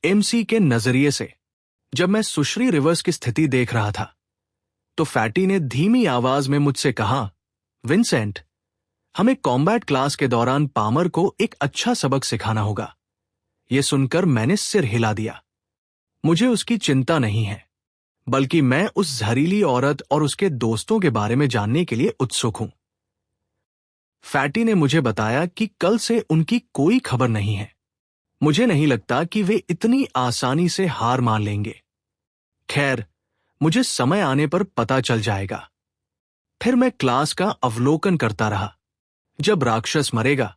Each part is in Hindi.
एमसी के नजरिए से जब मैं सुश्री रिवर्स की स्थिति देख रहा था तो फैटी ने धीमी आवाज में मुझसे कहा, विंसेंट, हमें कॉम्बैट क्लास के दौरान पामर को एक अच्छा सबक सिखाना होगा। यह सुनकर मैंने सिर हिला दिया। मुझे उसकी चिंता नहीं है, बल्कि मैं उस जहरीली औरत और उसके दोस्तों के बारे में जानने के लिए उत्सुक हूं। फैटी ने मुझे बताया कि कल से उनकी कोई खबर नहीं है। मुझे नहीं लगता कि वे इतनी आसानी से हार मान लेंगे। खैर, मुझे समय आने पर पता चल जाएगा। फिर मैं क्लास का अवलोकन करता रहा। जब राक्षस मरेगा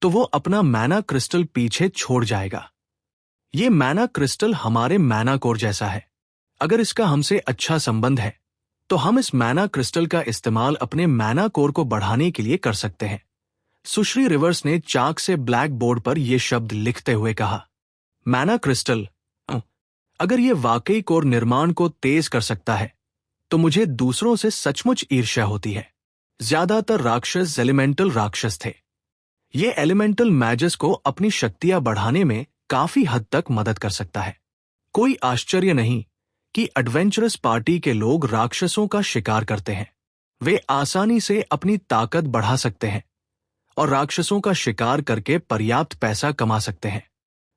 तो वो अपना मैना क्रिस्टल पीछे छोड़ जाएगा। ये मैना क्रिस्टल हमारे मैना कोर जैसा है। अगर इसका हमसे अच्छा संबंध है तो हम इस मैना क्रिस्टल का इस्तेमाल अपने मैना कोर को बढ़ाने के लिए कर सकते हैं। सुश्री रिवर्स ने चाक से ब्लैक बोर्ड पर यह शब्द लिखते हुए कहा, मैना क्रिस्टल। अगर यह वाकई कोर निर्माण को तेज कर सकता है तो मुझे दूसरों से सचमुच ईर्ष्या होती है। ज्यादातर राक्षस एलिमेंटल राक्षस थे। ये एलिमेंटल मैजस को अपनी शक्तियां बढ़ाने में काफी हद तक मदद कर सकता है। कोई आश्चर्य नहीं कि एडवेंचरस पार्टी के लोग राक्षसों का शिकार करते हैं। वे आसानी से अपनी ताकत बढ़ा सकते हैं और राक्षसों का शिकार करके पर्याप्त पैसा कमा सकते हैं।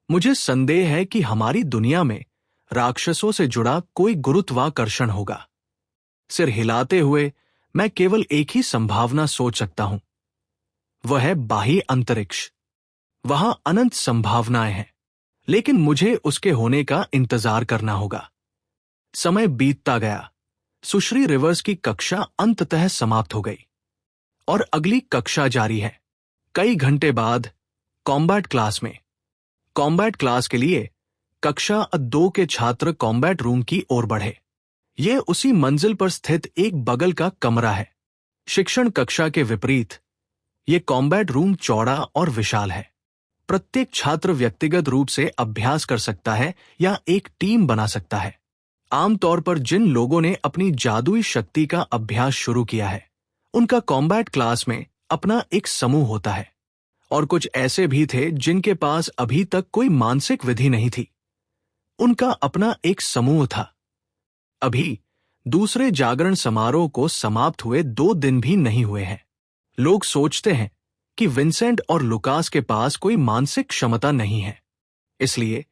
मुझे संदेह है कि हमारी दुनिया में राक्षसों से जुड़ा कोई गुरुत्वाकर्षण होगा। सिर हिलाते हुए मैं केवल एक ही संभावना सोच सकता हूं, वह है बाह्य अंतरिक्ष। वहां अनंत संभावनाएं हैं, लेकिन मुझे उसके होने का इंतजार करना होगा। समय बीतता गया। सुश्री रिवर्स की कक्षा अंततः समाप्त हो गई और अगली कक्षा जारी है। कई घंटे बाद कॉम्बैट क्लास में। कॉम्बैट क्लास के लिए कक्षा 2 के छात्र कॉम्बैट रूम की ओर बढ़े। यह उसी मंजिल पर स्थित एक बगल का कमरा है। शिक्षण कक्षा के विपरीत यह कॉम्बैट रूम चौड़ा और विशाल है। प्रत्येक छात्र व्यक्तिगत रूप से अभ्यास कर सकता है या एक टीम बना सकता है। आमतौर पर जिन लोगों ने अपनी जादुई शक्ति का अभ्यास शुरू किया है, उनका कॉम्बैट क्लास में अपना एक समूह होता है, और कुछ ऐसे भी थे जिनके पास अभी तक कोई मानसिक विधि नहीं थी। उनका अपना एक समूह था। अभी दूसरे जागरण समारोह को समाप्त हुए 2 दिन भी नहीं हुए हैं। लोग सोचते हैं कि विंसेंट और लुकास के पास कोई मानसिक क्षमता नहीं है, इसलिए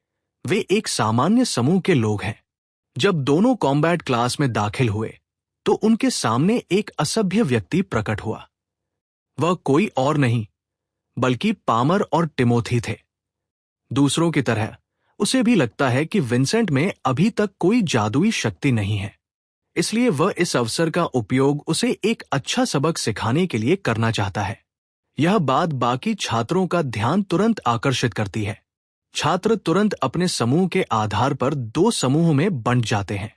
वे एक सामान्य समूह के लोग हैं। जब दोनों कॉम्बैट क्लास में दाखिल हुए तो उनके सामने एक असभ्य व्यक्ति प्रकट हुआ। वह कोई और नहीं बल्कि पामर और टिमोथी थे। दूसरों की तरह उसे भी लगता है कि विंसेंट में अभी तक कोई जादुई शक्ति नहीं है, इसलिए वह इस अवसर का उपयोग उसे एक अच्छा सबक सिखाने के लिए करना चाहता है। यह बात बाकी छात्रों का ध्यान तुरंत आकर्षित करती है। छात्र तुरंत अपने समूह के आधार पर 2 समूह में बंट जाते हैं।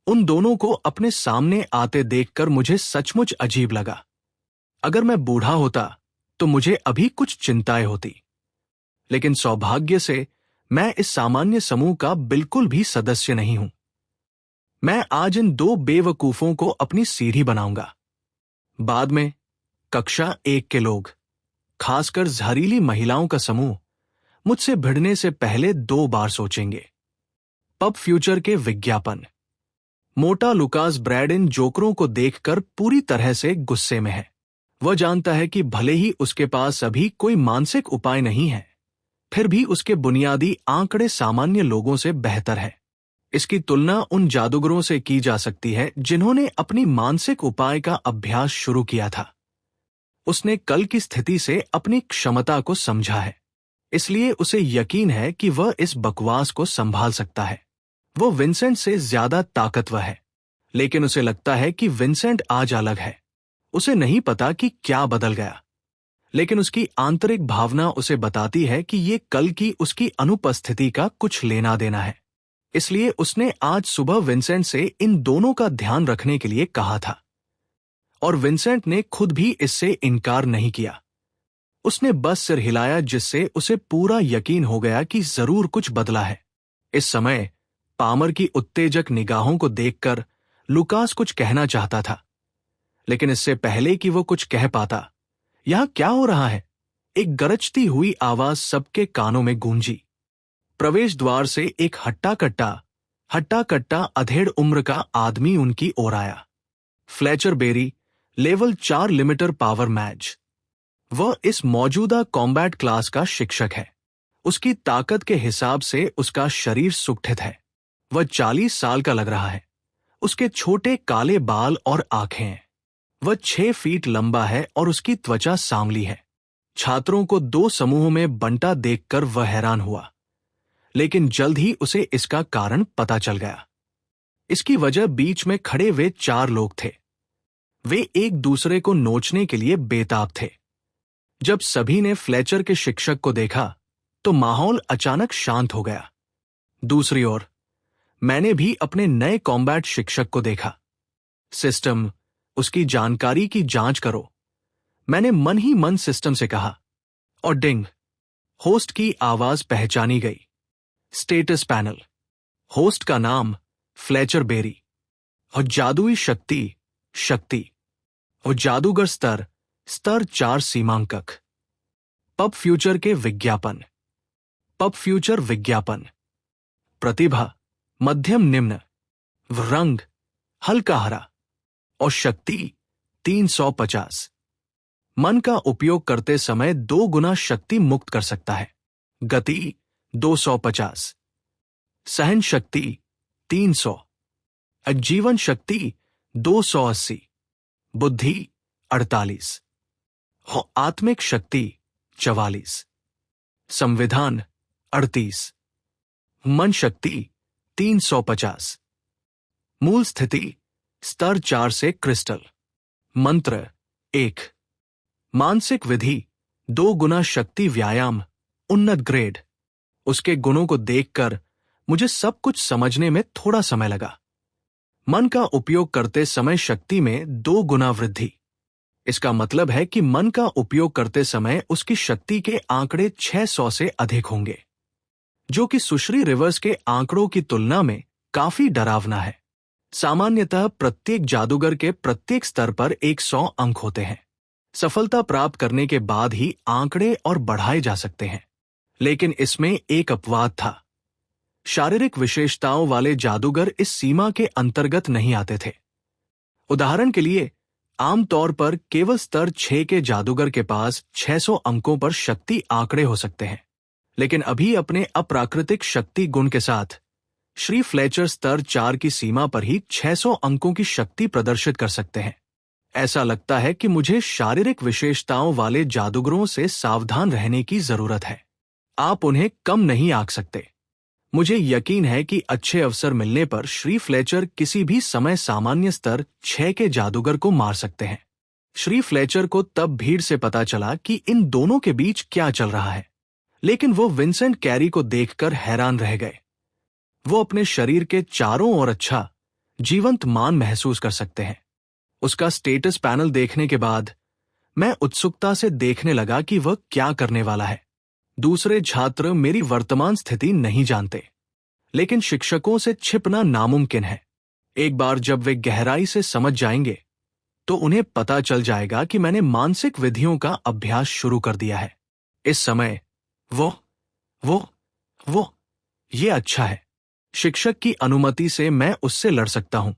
उन दोनों को अपने सामने आते देखकर मुझे सचमुच अजीब लगा। अगर मैं बूढ़ा होता तो मुझे अभी कुछ चिंताएं होती, लेकिन सौभाग्य से मैं इस सामान्य समूह का बिल्कुल भी सदस्य नहीं हूं। मैं आज इन 2 बेवकूफों को अपनी सीढ़ी बनाऊंगा। बाद में कक्षा 1 के लोग, खासकर जहरीली महिलाओं का समूह, मुझसे भिड़ने से पहले 2 बार सोचेंगे। पब फ्यूचर के विज्ञापन। मोटा लुकास ब्रैड इन जोकरों को देखकर पूरी तरह से गुस्से में है। वह जानता है कि भले ही उसके पास अभी कोई मानसिक उपाय नहीं है, फिर भी उसके बुनियादी आंकड़े सामान्य लोगों से बेहतर है। इसकी तुलना उन जादूगरों से की जा सकती है जिन्होंने अपनी मानसिक उपाय का अभ्यास शुरू किया था। उसने कल की स्थिति से अपनी क्षमता को समझा है, इसलिए उसे यकीन है कि वह इस बकवास को संभाल सकता है। वो विंसेंट से ज्यादा ताकतवर है, लेकिन उसे लगता है कि विंसेंट आज अलग है। उसे नहीं पता कि क्या बदल गया, लेकिन उसकी आंतरिक भावना उसे बताती है कि ये कल की उसकी अनुपस्थिति का कुछ लेना देना है। इसलिए उसने आज सुबह विंसेंट से इन दोनों का ध्यान रखने के लिए कहा था, और विंसेंट ने खुद भी इससे इनकार नहीं किया। उसने बस सिर हिलाया, जिससे उसे पूरा यकीन हो गया कि जरूर कुछ बदला है। इस समय पामर की उत्तेजक निगाहों को देखकर लुकास कुछ कहना चाहता था, लेकिन इससे पहले कि वो कुछ कह पाता, यहां क्या हो रहा है? एक गरजती हुई आवाज सबके कानों में गूंजी। प्रवेश द्वार से एक हट्टा कट्टा अधेड़ उम्र का आदमी उनकी ओर आया। Fletcher Berry, level 4 limiter power match. वह इस मौजूदा कॉम्बैट क्लास का शिक्षक है। उसकी ताकत के हिसाब से उसका शरीर सुगठित है। वह 40 साल का लग रहा है। उसके छोटे काले बाल और आंखें हैं। वह 6 फीट लंबा है और उसकी त्वचा सांवली है। छात्रों को 2 समूहों में बंटा देखकर वह हैरान हुआ, लेकिन जल्द ही उसे इसका कारण पता चल गया। इसकी वजह बीच में खड़े वे 4 लोग थे। वे एक दूसरे को नोचने के लिए बेताब थे। जब सभी ने फ्लेचर के शिक्षक को देखा तो माहौल अचानक शांत हो गया। दूसरी ओर मैंने भी अपने नए कॉम्बैट शिक्षक को देखा। सिस्टम, उसकी जानकारी की जांच करो, मैंने मन ही मन सिस्टम से कहा। और डिंग, होस्ट की आवाज पहचानी गई। स्टेटस पैनल, होस्ट का नाम फ्लेचर बेरी, और जादुई शक्ति और जादूगर स्तर 4 सीमांकक। पब फ्यूचर के विज्ञापन। पब फ्यूचर विज्ञापन। प्रतिभा मध्यम निम्न, रंग हल्का हरा, और शक्ति 350। मन का उपयोग करते समय 2 गुना शक्ति मुक्त कर सकता है। गति 250, सहन शक्ति 300, जीवन शक्ति 280, बुद्धि 48, और आत्मिक शक्ति 44, संविधान 38, मन शक्ति 350। मूल स्थिति स्तर 4 से क्रिस्टल। मंत्र 1। मानसिक विधि 2 गुना शक्ति व्यायाम, उन्नत ग्रेड। उसके गुणों को देखकर मुझे सब कुछ समझने में थोड़ा समय लगा। मन का उपयोग करते समय शक्ति में 2 गुना वृद्धि। इसका मतलब है कि मन का उपयोग करते समय उसकी शक्ति के आंकड़े 600 से अधिक होंगे, जो कि सुश्री रिवर्स के आंकड़ों की तुलना में काफी डरावना है। सामान्यतः प्रत्येक जादूगर के प्रत्येक स्तर पर 100 अंक होते हैं। सफलता प्राप्त करने के बाद ही आंकड़े और बढ़ाए जा सकते हैं, लेकिन इसमें एक अपवाद था। शारीरिक विशेषताओं वाले जादूगर इस सीमा के अंतर्गत नहीं आते थे। उदाहरण के लिए, आमतौर पर केवल स्तर 6 के जादूगर के पास 600 अंकों पर शक्ति आंकड़े हो सकते हैं, लेकिन अभी अपने अप्राकृतिक शक्ति गुण के साथ श्री फ्लेचर स्तर 4 की सीमा पर ही 600 अंकों की शक्ति प्रदर्शित कर सकते हैं। ऐसा लगता है कि मुझे शारीरिक विशेषताओं वाले जादूगरों से सावधान रहने की जरूरत है। आप उन्हें कम नहीं आंक सकते। मुझे यकीन है कि अच्छे अवसर मिलने पर श्री फ्लेचर किसी भी समय सामान्य स्तर 6 के जादूगर को मार सकते हैं। श्री फ्लेचर को तब भीड़ से पता चला कि इन दोनों के बीच क्या चल रहा है, लेकिन वो विंसेंट कैरी को देखकर हैरान रह गए। वो अपने शरीर के चारों ओर अच्छा, जीवंत मान महसूस कर सकते हैं। उसका स्टेटस पैनल देखने के बाद मैं उत्सुकता से देखने लगा कि वह क्या करने वाला है। दूसरे छात्र मेरी वर्तमान स्थिति नहीं जानते, लेकिन शिक्षकों से छिपना नामुमकिन है। एक बार जब वे गहराई से समझ जाएंगे, तो उन्हें पता चल जाएगा कि मैंने मानसिक विधियों का अभ्यास शुरू कर दिया है। इस समय ये अच्छा है। शिक्षक की अनुमति से मैं उससे लड़ सकता हूं।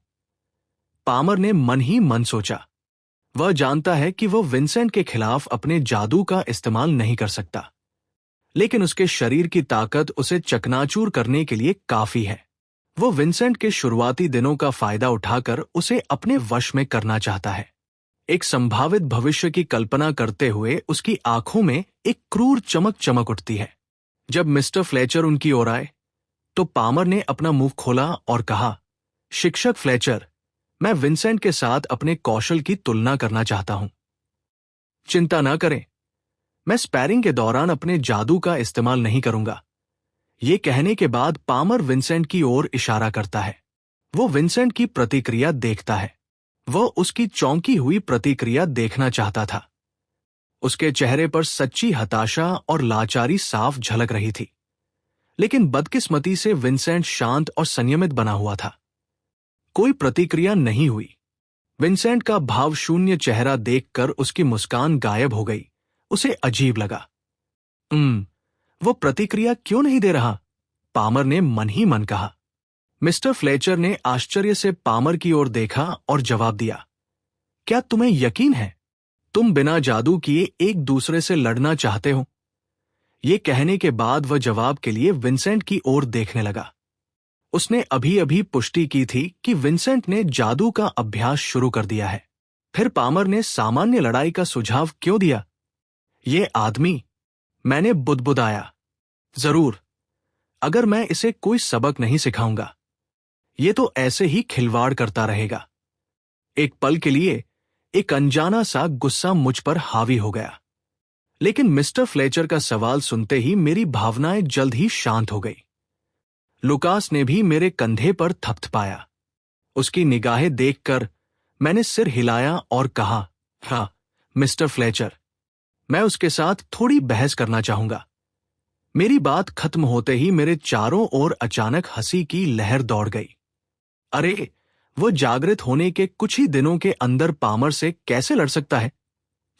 पामर ने मन ही मन सोचा। वह जानता है कि वह विंसेंट के खिलाफ अपने जादू का इस्तेमाल नहीं कर सकता, लेकिन उसके शरीर की ताकत उसे चकनाचूर करने के लिए काफी है। वो विंसेंट के शुरुआती दिनों का फायदा उठाकर उसे अपने वश में करना चाहता है। एक संभावित भविष्य की कल्पना करते हुए उसकी आंखों में एक क्रूर चमक उठती है। जब मिस्टर फ्लेचर उनकी ओर आए, तो पामर ने अपना मुंह खोला और कहा, शिक्षक फ्लेचर, मैं विंसेंट के साथ अपने कौशल की तुलना करना चाहता हूं। चिंता ना करें, मैं स्पैरिंग के दौरान अपने जादू का इस्तेमाल नहीं करूंगा। ये कहने के बाद पामर विंसेंट की ओर इशारा करता है। वो विंसेंट की प्रतिक्रिया देखता है। वह उसकी चौंकी हुई प्रतिक्रिया देखना चाहता था। उसके चेहरे पर सच्ची हताशा और लाचारी साफ झलक रही थी, लेकिन बदकिस्मती से विंसेंट शांत और संयमित बना हुआ था। कोई प्रतिक्रिया नहीं हुई। विंसेंट का भावशून्य चेहरा देखकर उसकी मुस्कान गायब हो गई। उसे अजीब लगा। वो प्रतिक्रिया क्यों नहीं दे रहा? पामर ने मन ही मन कहा। मिस्टर फ्लेचर ने आश्चर्य से पामर की ओर देखा और जवाब दिया, क्या तुम्हें यकीन है तुम बिना जादू किए एक दूसरे से लड़ना चाहते हो? ये कहने के बाद वह जवाब के लिए विंसेंट की ओर देखने लगा। उसने अभी अभी पुष्टि की थी कि विंसेंट ने जादू का अभ्यास शुरू कर दिया है। फिर पामर ने सामान्य लड़ाई का सुझाव क्यों दिया? ये आदमी, मैंने बुदबुदाया, जरूर, अगर मैं इसे कोई सबक नहीं सिखाऊंगा, ये तो ऐसे ही खिलवाड़ करता रहेगा। एक पल के लिए एक अनजाना सा गुस्सा मुझ पर हावी हो गया, लेकिन मिस्टर फ्लेचर का सवाल सुनते ही मेरी भावनाएं जल्द ही शांत हो गई। लुकास ने भी मेरे कंधे पर थपथपाया। उसकी निगाहें देखकर मैंने सिर हिलाया और कहा, हाँ मिस्टर फ्लेचर, मैं उसके साथ थोड़ी बहस करना चाहूंगा। मेरी बात खत्म होते ही मेरे चारों ओर अचानक हंसी की लहर दौड़ गई। अरे, वो जागृत होने के कुछ ही दिनों के अंदर पामर से कैसे लड़ सकता है?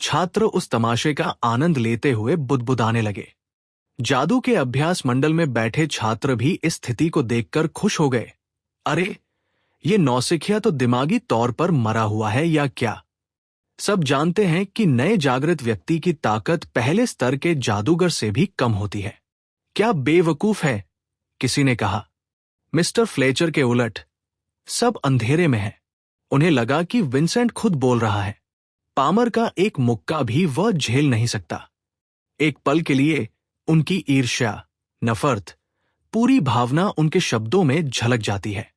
छात्र उस तमाशे का आनंद लेते हुए बुदबुदाने लगे। जादू के अभ्यास मंडल में बैठे छात्र भी इस स्थिति को देखकर खुश हो गए। अरे, ये नौसिखिया तो दिमागी तौर पर मरा हुआ है या क्या? सब जानते हैं कि नए जागृत व्यक्ति की ताकत पहले स्तर के जादूगर से भी कम होती है। क्या बेवकूफ है? किसी ने कहा। मिस्टर फ्लेचर के उलट सब अंधेरे में है। उन्हें लगा कि विंसेंट खुद बोल रहा है। पामर का एक मुक्का भी वह झेल नहीं सकता। एक पल के लिए उनकी ईर्ष्या, नफरत, पूरी भावना उनके शब्दों में झलक जाती है।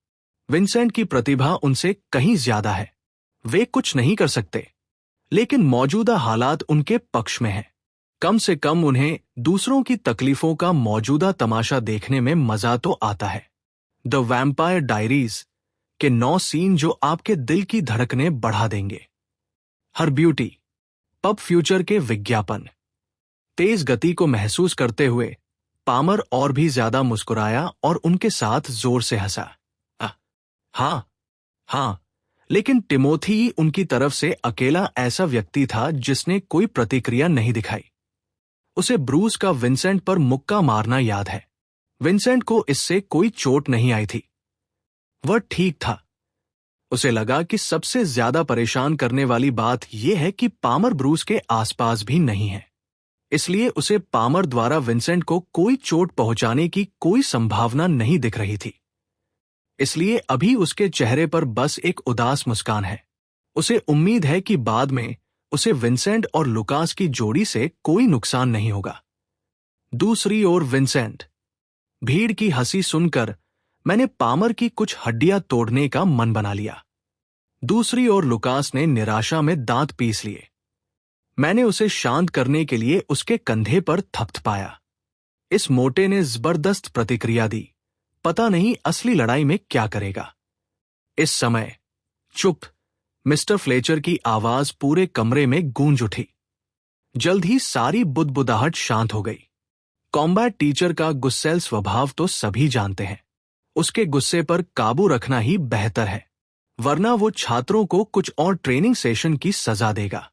विंसेंट की प्रतिभा उनसे कहीं ज्यादा है। वे कुछ नहीं कर सकते, लेकिन मौजूदा हालात उनके पक्ष में हैं। कम से कम उन्हें दूसरों की तकलीफों का मौजूदा तमाशा देखने में मजा तो आता है। द वैम्पायर डायरीज के 9 सीन जो आपके दिल की धड़कनें बढ़ा देंगे। हर ब्यूटी पब फ्यूचर के विज्ञापन। तेज गति को महसूस करते हुए पामर और भी ज्यादा मुस्कुराया और उनके साथ जोर से हंसा। हाँ, लेकिन टिमोथी ही उनकी तरफ से अकेला ऐसा व्यक्ति था जिसने कोई प्रतिक्रिया नहीं दिखाई। उसे ब्रूस का विंसेंट पर मुक्का मारना याद है। विंसेंट को इससे कोई चोट नहीं आई थी। वह ठीक था। उसे लगा कि सबसे ज्यादा परेशान करने वाली बात यह है कि पामर ब्रूस के आसपास भी नहीं है। इसलिए उसे पामर द्वारा विंसेंट को कोई चोट पहुंचाने की कोई संभावना नहीं दिख रही थी। इसलिए अभी उसके चेहरे पर बस एक उदास मुस्कान है। उसे उम्मीद है कि बाद में उसे विंसेंट और लुकास की जोड़ी से कोई नुकसान नहीं होगा। दूसरी ओर विंसेंट। भीड़ की हंसी सुनकर मैंने पामर की कुछ हड्डियां तोड़ने का मन बना लिया। दूसरी ओर लुकास ने निराशा में दांत पीस लिए। मैंने उसे शांत करने के लिए उसके कंधे पर थपथपाया। इस मोटे ने जबरदस्त प्रतिक्रिया दी। पता नहीं असली लड़ाई में क्या करेगा। इस समय चुप। मिस्टर फ्लेचर की आवाज पूरे कमरे में गूंज उठी। जल्द ही सारी बुदबुदाहट शांत हो गई। कॉम्बैट टीचर का गुस्सैल स्वभाव तो सभी जानते हैं। उसके गुस्से पर काबू रखना ही बेहतर है, वरना वो छात्रों को कुछ और ट्रेनिंग सेशन की सजा देगा।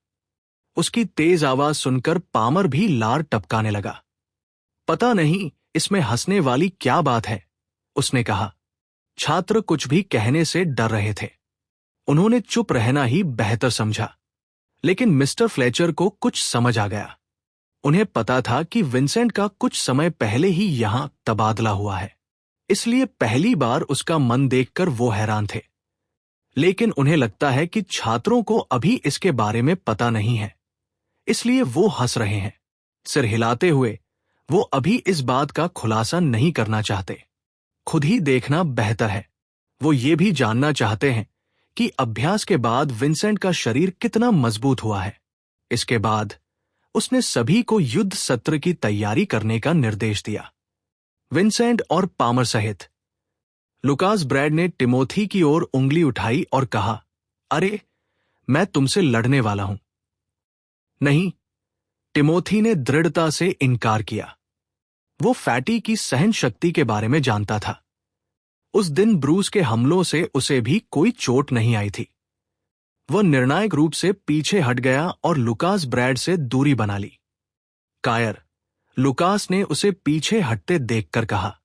उसकी तेज आवाज सुनकर पामर भी लार टपकाने लगा। पता नहीं इसमें हंसने वाली क्या बात है, उसने कहा। छात्र कुछ भी कहने से डर रहे थे। उन्होंने चुप रहना ही बेहतर समझा। लेकिन मिस्टर फ्लेचर को कुछ समझ आ गया। उन्हें पता था कि विंसेंट का कुछ समय पहले ही यहां तबादला हुआ है, इसलिए पहली बार उसका मन देखकर वो हैरान थे। लेकिन उन्हें लगता है कि छात्रों को अभी इसके बारे में पता नहीं है, इसलिए वो हंस रहे हैं। सिर हिलाते हुए वो अभी इस बात का खुलासा नहीं करना चाहते। खुद ही देखना बेहतर है। वो ये भी जानना चाहते हैं कि अभ्यास के बाद विंसेंट का शरीर कितना मजबूत हुआ है। इसके बाद उसने सभी को युद्ध सत्र की तैयारी करने का निर्देश दिया, विंसेंट और पामर सहित। लुकास ब्रैड ने टिमोथी की ओर उंगली उठाई और कहा, अरे, मैं तुमसे लड़ने वाला हूं। नहीं, टिमोथी ने दृढ़ता से इनकार किया। वो फैटी की सहन शक्ति के बारे में जानता था। उस दिन ब्रूस के हमलों से उसे भी कोई चोट नहीं आई थी। वह निर्णायक रूप से पीछे हट गया और लुकास ब्रैड से दूरी बना ली। कायर, लुकास ने उसे पीछे हटते देखकर कहा।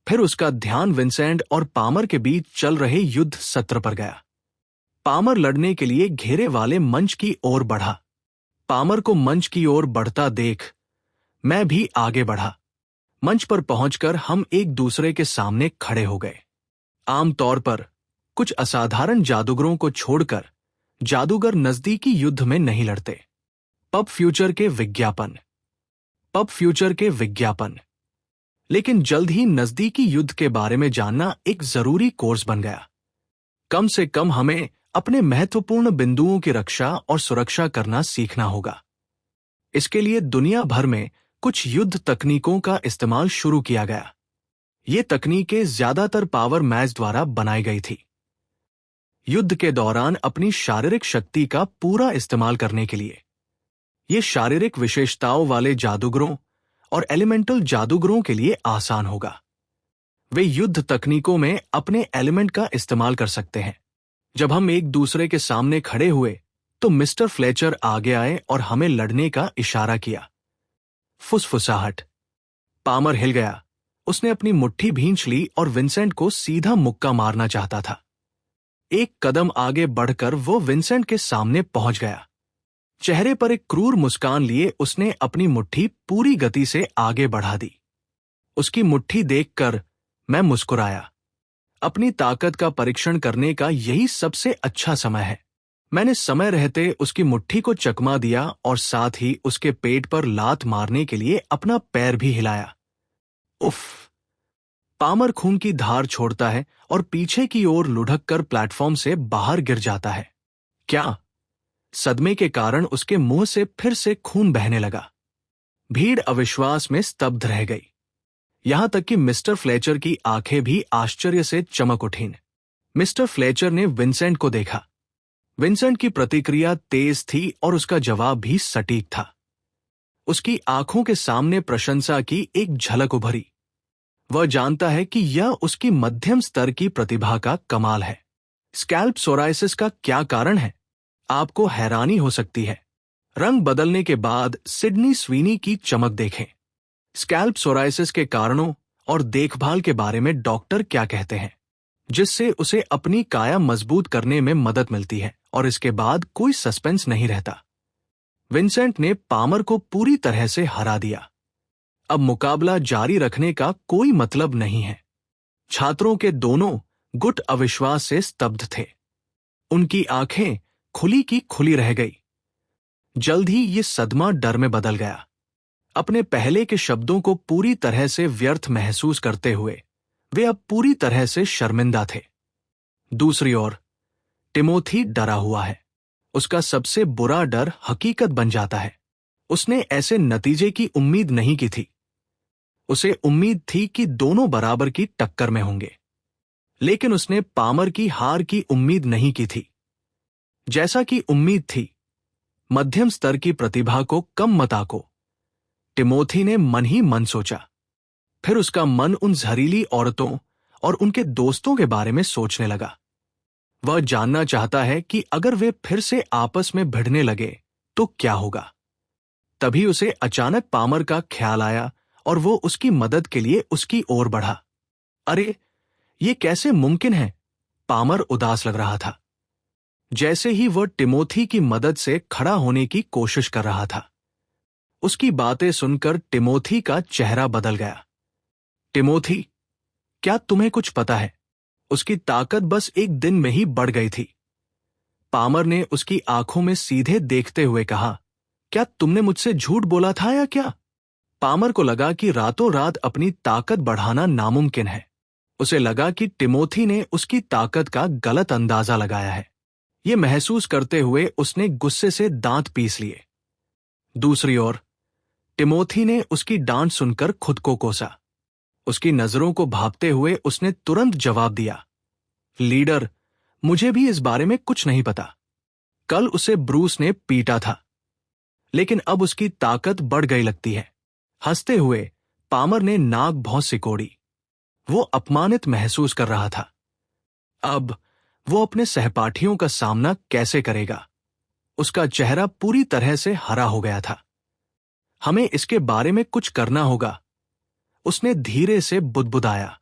फिर उसका ध्यान विंसेंट और पामर के बीच चल रहे युद्ध सत्र पर गया। पामर लड़ने के लिए घेरे वाले मंच की ओर बढ़ा। पामर को मंच की ओर बढ़ता देख मैं भी आगे बढ़ा। मंच पर पहुंचकर हम एक दूसरे के सामने खड़े हो गए। आमतौर पर कुछ असाधारण जादूगरों को छोड़कर जादूगर नजदीकी युद्ध में नहीं लड़ते। पब फ्यूचर के विज्ञापन। लेकिन जल्द ही नजदीकी युद्ध के बारे में जानना एक जरूरी कोर्स बन गया। कम से कम हमें अपने महत्वपूर्ण बिंदुओं की रक्षा और सुरक्षा करना सीखना होगा। इसके लिए दुनिया भर में कुछ युद्ध तकनीकों का इस्तेमाल शुरू किया गया। ये तकनीकें ज्यादातर पावर मैच द्वारा बनाई गई थी। युद्ध के दौरान अपनी शारीरिक शक्ति का पूरा इस्तेमाल करने के लिए ये शारीरिक विशेषताओं वाले जादूगरों और एलिमेंटल जादूगरों के लिए आसान होगा। वे युद्ध तकनीकों में अपने एलिमेंट का इस्तेमाल कर सकते हैं। जब हम एक दूसरे के सामने खड़े हुए तो मिस्टर फ्लेचर आगे आए और हमें लड़ने का इशारा किया। फुसफुसाहट। पामर हिल गया। उसने अपनी मुट्ठी भींच ली और विंसेंट को सीधा मुक्का मारना चाहता था। एक कदम आगे बढ़कर वो विंसेंट के सामने पहुंच गया। चेहरे पर एक क्रूर मुस्कान लिए उसने अपनी मुट्ठी पूरी गति से आगे बढ़ा दी। उसकी मुट्ठी देखकर मैं मुस्कुराया। अपनी ताकत का परीक्षण करने का यही सबसे अच्छा समय है। मैंने समय रहते उसकी मुट्ठी को चकमा दिया और साथ ही उसके पेट पर लात मारने के लिए अपना पैर भी हिलाया। उफ! पामर खून की धार छोड़ता है और पीछे की ओर लुढ़क कर प्लेटफॉर्म से बाहर गिर जाता है। क्या? सदमे के कारण उसके मुंह से फिर से खून बहने लगा। भीड़ अविश्वास में स्तब्ध रह गई। यहां तक कि मिस्टर फ्लेचर की आंखें भी आश्चर्य से चमक उठीं। मिस्टर फ्लेचर ने विंसेंट को देखा। विंसेंट की प्रतिक्रिया तेज थी और उसका जवाब भी सटीक था। उसकी आंखों के सामने प्रशंसा की एक झलक उभरी। वह जानता है कि यह उसकी मध्यम स्तर की प्रतिभा का कमाल है। स्कैल्प सोराइसिस का क्या कारण है? आपको हैरानी हो सकती है। रंग बदलने के बाद सिडनी स्वीनी की चमक देखें। स्कैल्प सोराइसिस के कारणों और देखभाल के बारे में डॉक्टर क्या कहते हैं, जिससे उसे अपनी काया मजबूत करने में मदद मिलती है और इसके बाद कोई सस्पेंस नहीं रहता। विंसेंट ने पामर को पूरी तरह से हरा दिया। अब मुकाबला जारी रखने का कोई मतलब नहीं है। छात्रों के दोनों गुट अविश्वास से स्तब्ध थे। उनकी आंखें खुली की खुली रह गई। जल्द ही ये सदमा डर में बदल गया। अपने पहले के शब्दों को पूरी तरह से व्यर्थ महसूस करते हुए वे अब पूरी तरह से शर्मिंदा थे। दूसरी ओर टिमोथी डरा हुआ है। उसका सबसे बुरा डर हकीकत बन जाता है। उसने ऐसे नतीजे की उम्मीद नहीं की थी। उसे उम्मीद थी कि दोनों बराबर की टक्कर में होंगे, लेकिन उसने पामर की हार की उम्मीद नहीं की थी। जैसा कि उम्मीद थी, मध्यम स्तर की प्रतिभा को कम मत आंको, टिमोथी ने मन ही मन सोचा। फिर उसका मन उन जहरीली औरतों और उनके दोस्तों के बारे में सोचने लगा। वह जानना चाहता है कि अगर वे फिर से आपस में भिड़ने लगे तो क्या होगा। तभी उसे अचानक पामर का ख्याल आया और वो उसकी मदद के लिए उसकी ओर बढ़ा। अरे, ये कैसे मुमकिन है? पामर उदास लग रहा था। जैसे ही वह टिमोथी की मदद से खड़ा होने की कोशिश कर रहा था, उसकी बातें सुनकर टिमोथी का चेहरा बदल गया। टिमोथी, क्या तुम्हें कुछ पता है? उसकी ताकत बस एक दिन में ही बढ़ गई थी। पामर ने उसकी आंखों में सीधे देखते हुए कहा, क्या तुमने मुझसे झूठ बोला था या क्या? पामर को लगा कि रातों रात अपनी ताकत बढ़ाना नामुमकिन है। उसे लगा कि टिमोथी ने उसकी ताकत का गलत अंदाजा लगाया है। ये महसूस करते हुए उसने गुस्से से दांत पीस लिए। दूसरी ओर टिमोथी ने उसकी डांट सुनकर खुद को कोसा। उसकी नजरों को भांपते हुए उसने तुरंत जवाब दिया, लीडर, मुझे भी इस बारे में कुछ नहीं पता। कल उसे ब्रूस ने पीटा था, लेकिन अब उसकी ताकत बढ़ गई लगती है। हंसते हुए पामर ने नाक भौं सिकोड़ी। वो अपमानित महसूस कर रहा था। अब वो अपने सहपाठियों का सामना कैसे करेगा? उसका चेहरा पूरी तरह से हरा हो गया था। हमें इसके बारे में कुछ करना होगा, उसने धीरे से बुदबुदाया।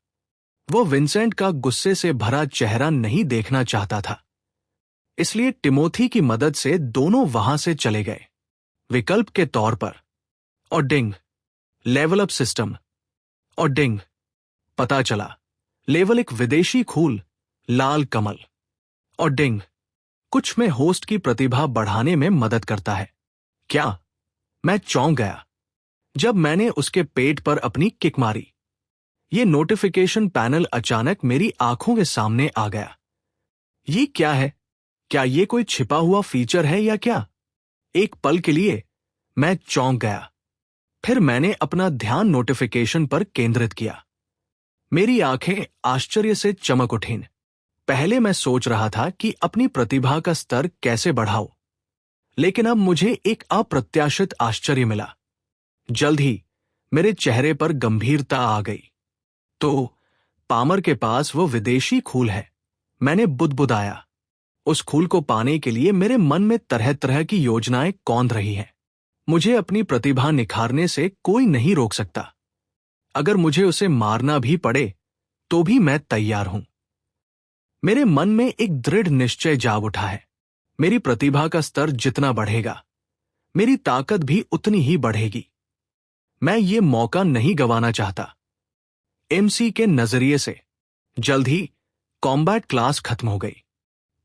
वो विंसेंट का गुस्से से भरा चेहरा नहीं देखना चाहता था, इसलिए टिमोथी की मदद से दोनों वहां से चले गए, विकल्प के तौर पर। और डिंग, लेवल अप सिस्टम। और डिंग, पता चला लेवल एक विदेशी खूल, लाल कमल। और डिंग, कुछ में होस्ट की प्रतिभा बढ़ाने में मदद करता है। क्या? मैं चौंक गया जब मैंने उसके पेट पर अपनी किक मारी। ये नोटिफिकेशन पैनल अचानक मेरी आंखों के सामने आ गया। ये क्या है? क्या ये कोई छिपा हुआ फीचर है या क्या? एक पल के लिए मैं चौंक गया। फिर मैंने अपना ध्यान नोटिफिकेशन पर केंद्रित किया। मेरी आंखें आश्चर्य से चमक उठीं। पहले मैं सोच रहा था कि अपनी प्रतिभा का स्तर कैसे बढ़ाऊं, लेकिन अब मुझे एक अप्रत्याशित आश्चर्य मिला। जल्द ही मेरे चेहरे पर गंभीरता आ गई। तो पामर के पास वो विदेशी खूल है, मैंने बुदबुदाया। उस खूल को पाने के लिए मेरे मन में तरह तरह की योजनाएं कौंध रही हैं। मुझे अपनी प्रतिभा निखारने से कोई नहीं रोक सकता। अगर मुझे उसे मारना भी पड़े तो भी मैं तैयार हूं। मेरे मन में एक दृढ़ निश्चय जाग उठा है। मेरी प्रतिभा का स्तर जितना बढ़ेगा, मेरी ताकत भी उतनी ही बढ़ेगी। मैं ये मौका नहीं गंवाना चाहता। एमसी के नजरिए से जल्द ही कॉम्बैट क्लास खत्म हो गई।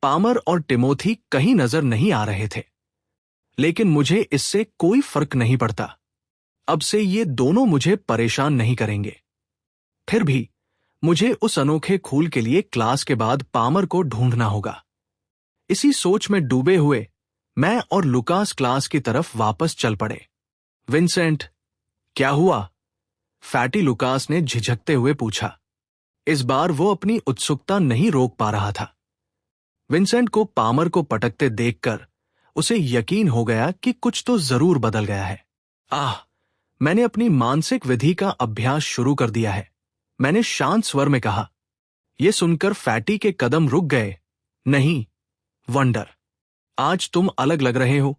पामर और टिमोथी कहीं नजर नहीं आ रहे थे, लेकिन मुझे इससे कोई फर्क नहीं पड़ता। अब से ये दोनों मुझे परेशान नहीं करेंगे। फिर भी मुझे उस अनोखे खूल के लिए क्लास के बाद पामर को ढूंढना होगा। इसी सोच में डूबे हुए मैं और लुकास क्लास की तरफ वापस चल पड़े। विंसेंट, क्या हुआ? फैटी लुकास ने झिझकते हुए पूछा। इस बार वो अपनी उत्सुकता नहीं रोक पा रहा था। विंसेंट को पामर को पटकते देखकर उसे यकीन हो गया कि कुछ तो जरूर बदल गया है। मैंने अपनी मानसिक विधि का अभ्यास शुरू कर दिया है, मैंने शांत स्वर में कहा। यह सुनकर फैटी के कदम रुक गए। नहीं, वंडर, आज तुम अलग लग रहे हो,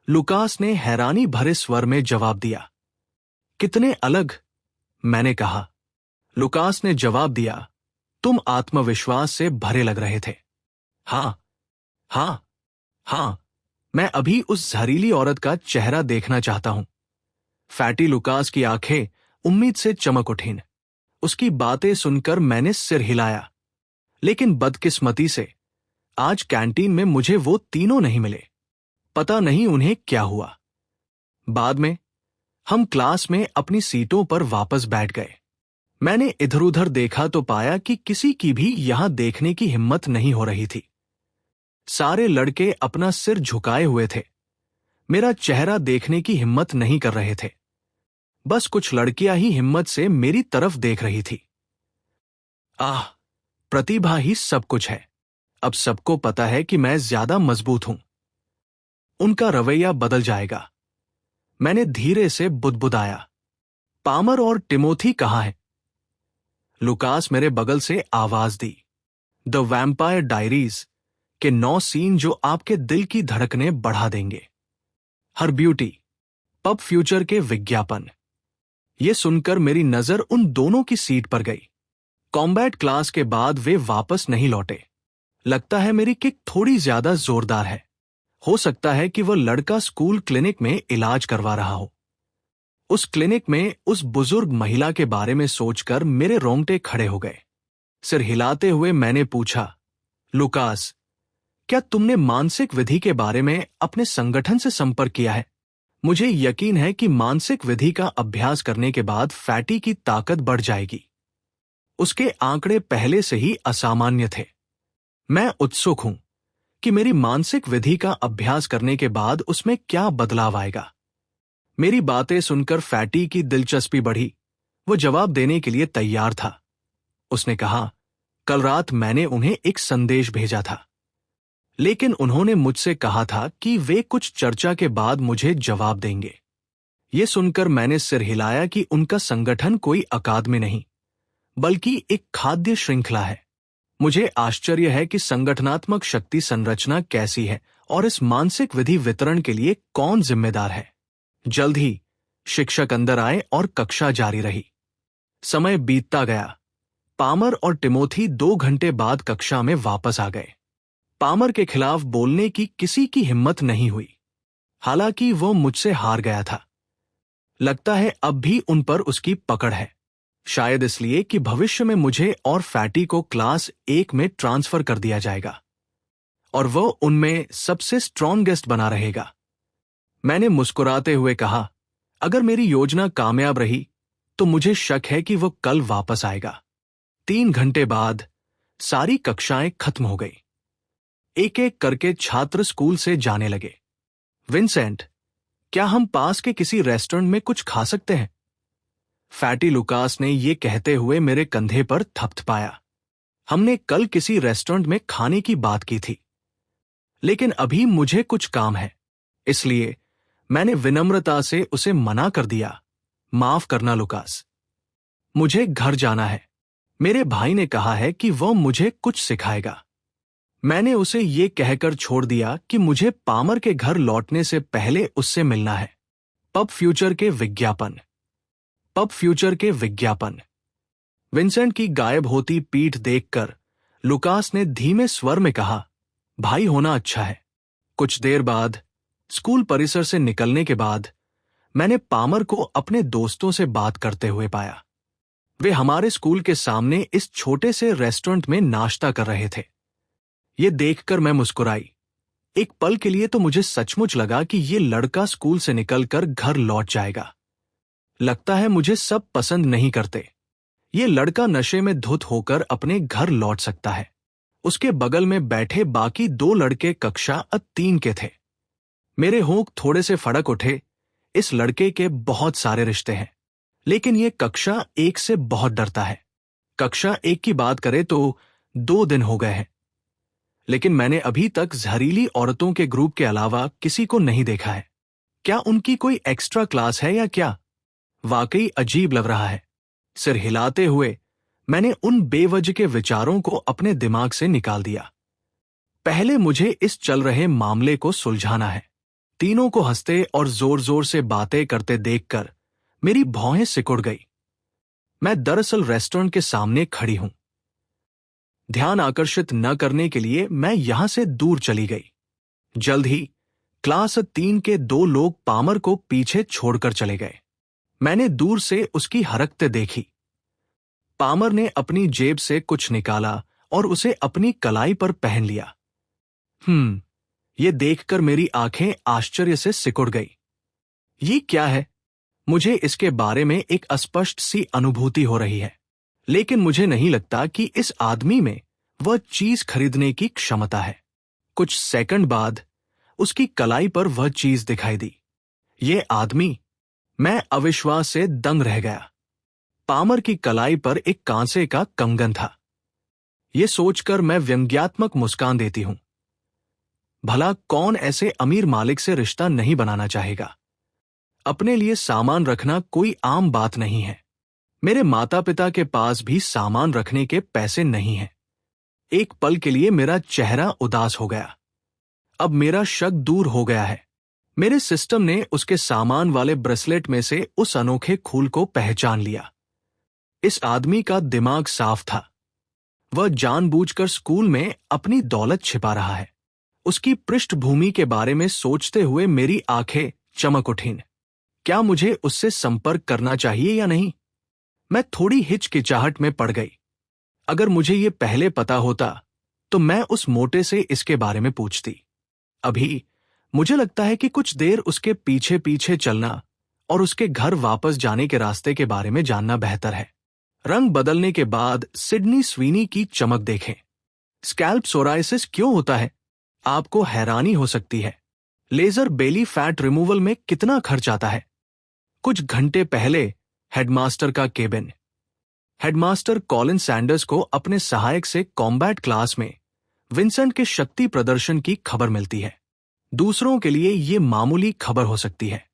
लुकास ने हैरानी भरे स्वर में जवाब दिया। कितने अलग? मैंने कहा। लुकास ने जवाब दिया, तुम आत्मविश्वास से भरे लग रहे थे। हां, हां, हां, मैं अभी उस जहरीली औरत का चेहरा देखना चाहता हूं। फैटी लुकास की आंखें उम्मीद से चमक उठीं। उसकी बातें सुनकर मैंने सिर हिलाया, लेकिन बदकिस्मती से आज कैंटीन में मुझे वो तीनों नहीं मिले। पता नहीं उन्हें क्या हुआ। बाद में हम क्लास में अपनी सीटों पर वापस बैठ गए। मैंने इधर उधर देखा तो पाया कि किसी की भी यहां देखने की हिम्मत नहीं हो रही थी। सारे लड़के अपना सिर झुकाए हुए थे, मेरा चेहरा देखने की हिम्मत नहीं कर रहे थे। बस कुछ लड़कियां ही हिम्मत से मेरी तरफ देख रही थी। प्रतिभा ही सब कुछ है। अब सबको पता है कि मैं ज्यादा मजबूत हूं। उनका रवैया बदल जाएगा। मैंने धीरे से बुदबुदाया। पामर और टिमोथी कहां हैं? लुकास मेरे बगल से आवाज दी। द वैम्पायर डायरीज के 9 सीन जो आपके दिल की धड़कनें बढ़ा देंगे। हर ब्यूटी, पब फ्यूचर के विज्ञापन। यह सुनकर मेरी नजर उन दोनों की सीट पर गई। कॉम्बैट क्लास के बाद वे वापस नहीं लौटे। लगता है मेरी किक थोड़ी ज्यादा जोरदार है। हो सकता है कि वह लड़का स्कूल क्लिनिक में इलाज करवा रहा हो। उस क्लिनिक में उस बुजुर्ग महिला के बारे में सोचकर मेरे रोंगटे खड़े हो गए। सिर हिलाते हुए मैंने पूछा, लुकास, क्या तुमने मानसिक विधि के बारे में अपने संगठन से संपर्क किया है? मुझे यकीन है कि मानसिक विधि का अभ्यास करने के बाद फैटी की ताकत बढ़ जाएगी। उसके आंकड़े पहले से ही असामान्य थे। मैं उत्सुक हूं कि मेरी मानसिक विधि का अभ्यास करने के बाद उसमें क्या बदलाव आएगा। मेरी बातें सुनकर फैटी की दिलचस्पी बढ़ी। वो जवाब देने के लिए तैयार था। उसने कहा, कल रात मैंने उन्हें एक संदेश भेजा था, लेकिन उन्होंने मुझसे कहा था कि वे कुछ चर्चा के बाद मुझे जवाब देंगे। ये सुनकर मैंने सिर हिलाया कि उनका संगठन कोई अकादमी नहीं, बल्कि एक खाद्य श्रृंखला है। मुझे आश्चर्य है कि संगठनात्मक शक्ति संरचना कैसी है और इस मानसिक विधि वितरण के लिए कौन जिम्मेदार है। जल्द ही शिक्षक अंदर आए और कक्षा जारी रही। समय बीतता गया। पामर और टिमोथी 2 घंटे बाद कक्षा में वापस आ गए। पामर के खिलाफ बोलने की किसी की हिम्मत नहीं हुई, हालांकि वो मुझसे हार गया था। लगता है अब भी उन पर उसकी पकड़ है, शायद इसलिए कि भविष्य में मुझे और फैटी को क्लास 1 में ट्रांसफर कर दिया जाएगा और वो उनमें सबसे स्ट्रॉन्गेस्ट बना रहेगा। मैंने मुस्कुराते हुए कहा, अगर मेरी योजना कामयाब रही तो मुझे शक है कि वो कल वापस आएगा। 3 घंटे बाद सारी कक्षाएं खत्म हो गई। एक एक करके छात्र स्कूल से जाने लगे। विंसेंट, क्या हम पास के किसी रेस्टोरेंट में कुछ खा सकते हैं? फैटी लुकास ने यह कहते हुए मेरे कंधे पर थपथपाया। हमने कल किसी रेस्टोरेंट में खाने की बात की थी, लेकिन अभी मुझे कुछ काम है, इसलिए मैंने विनम्रता से उसे मना कर दिया। माफ करना लुकास, मुझे घर जाना है। मेरे भाई ने कहा है कि वह मुझे कुछ सिखाएगा। मैंने उसे ये कहकर छोड़ दिया कि मुझे पामर के घर लौटने से पहले उससे मिलना है। पब फ्यूचर के विज्ञापन। पब फ्यूचर के विज्ञापन। विंसेंट की गायब होती पीठ देखकर लुकास ने धीमे स्वर में कहा, भाई होना अच्छा है। कुछ देर बाद, स्कूल परिसर से निकलने के बाद, मैंने पामर को अपने दोस्तों से बात करते हुए पाया। वे हमारे स्कूल के सामने इस छोटे से रेस्टोरेंट में नाश्ता कर रहे थे। ये देखकर मैं मुस्कुराई। एक पल के लिए तो मुझे सचमुच लगा कि ये लड़का स्कूल से निकलकर घर लौट जाएगा। लगता है मुझे सब पसंद नहीं करते। ये लड़का नशे में धुत होकर अपने घर लौट सकता है। उसके बगल में बैठे बाकी 2 लड़के कक्षा 3 के थे। मेरे होंठ थोड़े से फड़क उठे। इस लड़के के बहुत सारे रिश्ते हैं, लेकिन ये कक्षा 1 से बहुत डरता है। कक्षा 1 की बात करें तो 2 दिन हो गए हैं, लेकिन मैंने अभी तक जहरीली औरतों के ग्रुप के अलावा किसी को नहीं देखा है। क्या उनकी कोई एक्स्ट्रा क्लास है या क्या? वाकई अजीब लग रहा है। सिर हिलाते हुए मैंने उन बेवजह के विचारों को अपने दिमाग से निकाल दिया। पहले मुझे इस चल रहे मामले को सुलझाना है। तीनों को हंसते और जोर जोर से बातें करते देखकर मेरी भौहें सिकुड़ गई। मैं दरअसल रेस्टोरेंट के सामने खड़ी हूं। ध्यान आकर्षित न करने के लिए मैं यहां से दूर चली गई। जल्द ही क्लास 3 के 2 लोग पामर को पीछे छोड़कर चले गए। मैंने दूर से उसकी हरकतें देखी। पामर ने अपनी जेब से कुछ निकाला और उसे अपनी कलाई पर पहन लिया। ये देखकर मेरी आंखें आश्चर्य से सिकुड़ गई। ये क्या है? मुझे इसके बारे में एक अस्पष्ट सी अनुभूति हो रही है, लेकिन मुझे नहीं लगता कि इस आदमी में वह चीज खरीदने की क्षमता है। कुछ सेकंड बाद उसकी कलाई पर वह चीज दिखाई दी। ये आदमी! मैं अविश्वास से दंग रह गया। पामर की कलाई पर एक कांसे का कंगन था। यह सोचकर मैं व्यंग्यात्मक मुस्कान देती हूं। भला कौन ऐसे अमीर मालिक से रिश्ता नहीं बनाना चाहेगा? अपने लिए सामान रखना कोई आम बात नहीं है। मेरे माता पिता के पास भी सामान रखने के पैसे नहीं हैं। एक पल के लिए मेरा चेहरा उदास हो गया। अब मेरा शक दूर हो गया है। मेरे सिस्टम ने उसके सामान वाले ब्रेसलेट में से उस अनोखे खूल को पहचान लिया। इस आदमी का दिमाग साफ था। वह जानबूझकर स्कूल में अपनी दौलत छिपा रहा है। उसकी पृष्ठभूमि के बारे में सोचते हुए मेरी आंखें चमक उठीं। क्या मुझे उससे संपर्क करना चाहिए या नहीं? मैं थोड़ी हिचकिचाहट में पड़ गई। अगर मुझे ये पहले पता होता तो मैं उस मोटे से इसके बारे में पूछती। अभी मुझे लगता है कि कुछ देर उसके पीछे पीछे चलना और उसके घर वापस जाने के रास्ते के बारे में जानना बेहतर है। रंग बदलने के बाद सिडनी स्वीनी की चमक देखें। स्कैल्प सोराइसिस क्यों होता है? आपको हैरानी हो सकती है। लेजर बेली फैट रिमूवल में कितना खर्च आता है? कुछ घंटे पहले हेडमास्टर का केबिन। हेडमास्टर कॉलिन सैंडर्स को अपने सहायक से कॉम्बैट क्लास में विंसेंट के शक्ति प्रदर्शन की खबर मिलती है। दूसरों के लिए ये मामूली खबर हो सकती है,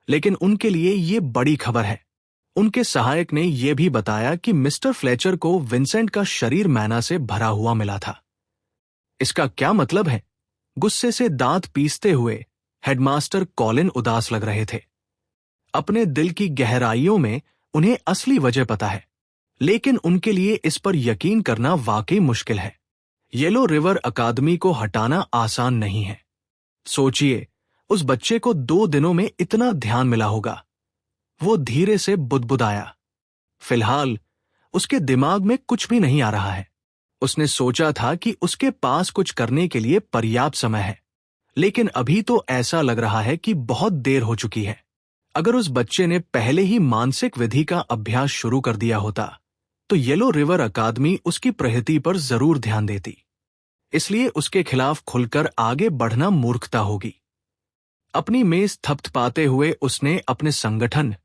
लेकिन उनके लिए ये बड़ी खबर है। उनके सहायक ने यह भी बताया कि मिस्टर फ्लेचर को विंसेंट का शरीर मैना से भरा हुआ मिला था। इसका क्या मतलब है? गुस्से से दांत पीसते हुए हेडमास्टर कॉलिन उदास लग रहे थे। अपने दिल की गहराइयों में उन्हें असली वजह पता है। लेकिन उनके लिए इस पर यकीन करना वाकई मुश्किल है। येलो रिवर अकादमी को हटाना आसान नहीं है। सोचिए, उस बच्चे को 2 दिनों में इतना ध्यान मिला होगा। वो धीरे से बुदबुदाया। फिलहाल उसके दिमाग में कुछ भी नहीं आ रहा है। उसने सोचा था कि उसके पास कुछ करने के लिए पर्याप्त समय है, लेकिन अभी तो ऐसा लग रहा है कि बहुत देर हो चुकी है। अगर उस बच्चे ने पहले ही मानसिक विधि का अभ्यास शुरू कर दिया होता, तो येलो रिवर अकादमी उसकी प्रगति पर जरूर ध्यान देती। इसलिए उसके खिलाफ खुलकर आगे बढ़ना मूर्खता होगी। अपनी मेज थपथपाते हुए उसने अपने संगठन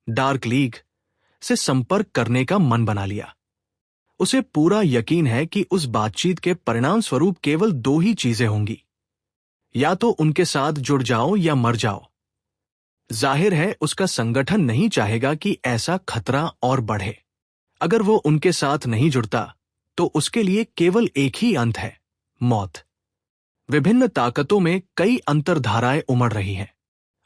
डार्क लीग से संपर्क करने का मन बना लिया। उसे पूरा यकीन है कि उस बातचीत के परिणाम स्वरूप केवल 2 ही चीजें होंगी, या तो उनके साथ जुड़ जाओ या मर जाओ। जाहिर है उसका संगठन नहीं चाहेगा कि ऐसा खतरा और बढ़े। अगर वो उनके साथ नहीं जुड़ता तो उसके लिए केवल एक ही अंत है, मौत। विभिन्न ताकतों में कई अंतर्धाराएं उमड़ रही हैं,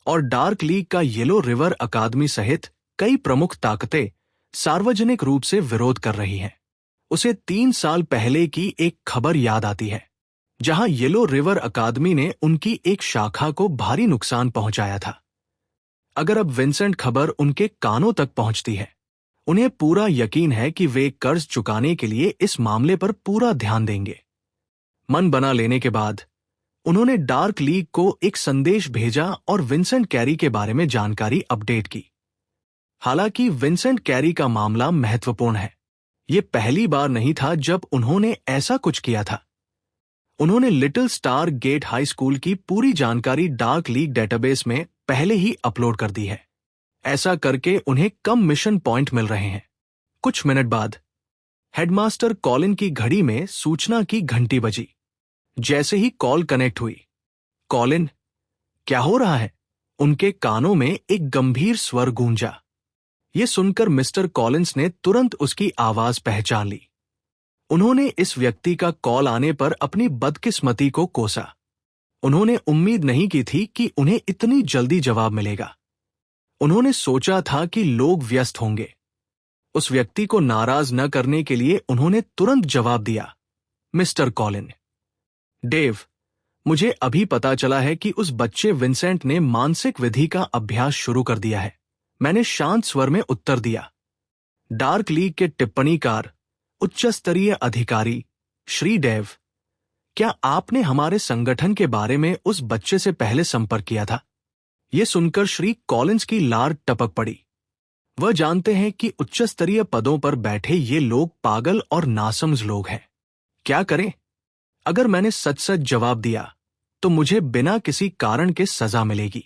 और डार्क लीग का येलो रिवर अकादमी सहित कई प्रमुख ताकतें सार्वजनिक रूप से विरोध कर रही हैं। उसे 3 साल पहले की एक खबर याद आती है, जहां येलो रिवर अकादमी ने उनकी एक शाखा को भारी नुकसान पहुंचाया था। अगर अब विंसेंट खबर उनके कानों तक पहुंचती है, उन्हें पूरा यकीन है कि वे कर्ज चुकाने के लिए इस मामले पर पूरा ध्यान देंगे। मन बना लेने के बाद उन्होंने डार्क लीग को एक संदेश भेजा और विंसेंट कैरी के बारे में जानकारी अपडेट की। हालांकि विंसेंट कैरी का मामला महत्वपूर्ण है। ये पहली बार नहीं था जब उन्होंने ऐसा कुछ किया था। उन्होंने little star get high school की पूरी जानकारी डार्क लीग डेटाबेस में पहले ही अपलोड कर दी है। ऐसा करके उन्हें कम मिशन पॉइंट मिल रहे हैं। कुछ मिनट बाद हेडमास्टर कॉलिन की घड़ी में सूचना की घंटी बजी। जैसे ही कॉल कनेक्ट हुई, कॉलिन, क्या हो रहा है? उनके कानों में एक गंभीर स्वर गूंजा। ये सुनकर मिस्टर कॉलिंस ने तुरंत उसकी आवाज पहचान ली। उन्होंने इस व्यक्ति का कॉल आने पर अपनी बदकिस्मती को कोसा। उन्होंने उम्मीद नहीं की थी कि उन्हें इतनी जल्दी जवाब मिलेगा। उन्होंने सोचा था कि लोग व्यस्त होंगे। उस व्यक्ति को नाराज न करने के लिए उन्होंने तुरंत जवाब दिया, मिस्टर कॉलिन। डेव, मुझे अभी पता चला है कि उस बच्चे विंसेंट ने मानसिक विधि का अभ्यास शुरू कर दिया है, मैंने शांत स्वर में उत्तर दिया। डार्क लीग के टिप्पणीकार, उच्च स्तरीय अधिकारी श्री डेव, क्या आपने हमारे संगठन के बारे में उस बच्चे से पहले संपर्क किया था? यह सुनकर श्री कॉलिंस की लार टपक पड़ी। वह जानते हैं कि उच्च स्तरीय पदों पर बैठे ये लोग पागल और नासमझ लोग हैं। क्या करें? अगर मैंने सच सच जवाब दिया तो मुझे बिना किसी कारण के सजा मिलेगी।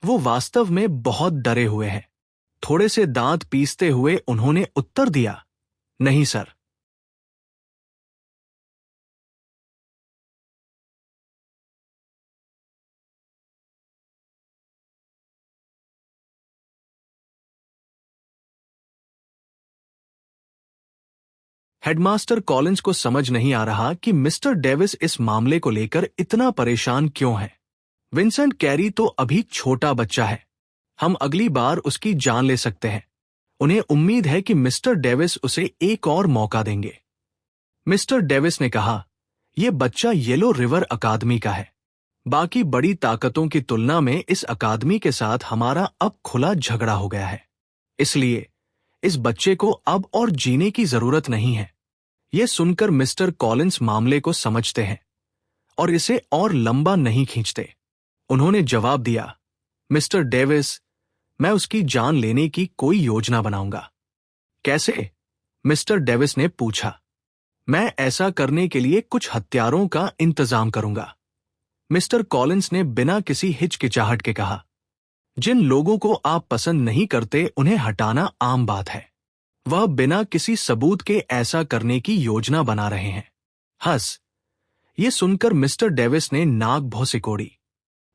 वो वास्तव में बहुत डरे हुए हैं। थोड़े से दांत पीसते हुए उन्होंने उत्तर दिया, नहीं सर। हेडमास्टर कॉलिंस को समझ नहीं आ रहा कि मिस्टर डेविस इस मामले को लेकर इतना परेशान क्यों है। विंसेंट कैरी तो अभी छोटा बच्चा है, हम अगली बार उसकी जान ले सकते हैं। उन्हें उम्मीद है कि मिस्टर डेविस उसे एक और मौका देंगे। मिस्टर डेविस ने कहा, यह बच्चा येलो रिवर अकादमी का है। बाकी बड़ी ताकतों की तुलना में इस अकादमी के साथ हमारा अब खुला झगड़ा हो गया है। इसलिए इस बच्चे को अब और जीने की जरूरत नहीं है। यह सुनकर मिस्टर कॉलिंस मामले को समझते हैं और इसे और लंबा नहीं खींचते। उन्होंने जवाब दिया, मिस्टर डेविस, मैं उसकी जान लेने की कोई योजना बनाऊंगा। कैसे? मिस्टर डेविस ने पूछा। मैं ऐसा करने के लिए कुछ हथियारों का इंतजाम करूंगा, मिस्टर कॉलिंस ने बिना किसी हिचकिचाहट के कहा। जिन लोगों को आप पसंद नहीं करते उन्हें हटाना आम बात है। वह बिना किसी सबूत के ऐसा करने की योजना बना रहे हैं। हंस। ये सुनकर मिस्टर डेविस ने नाक भौं सिकोड़ी।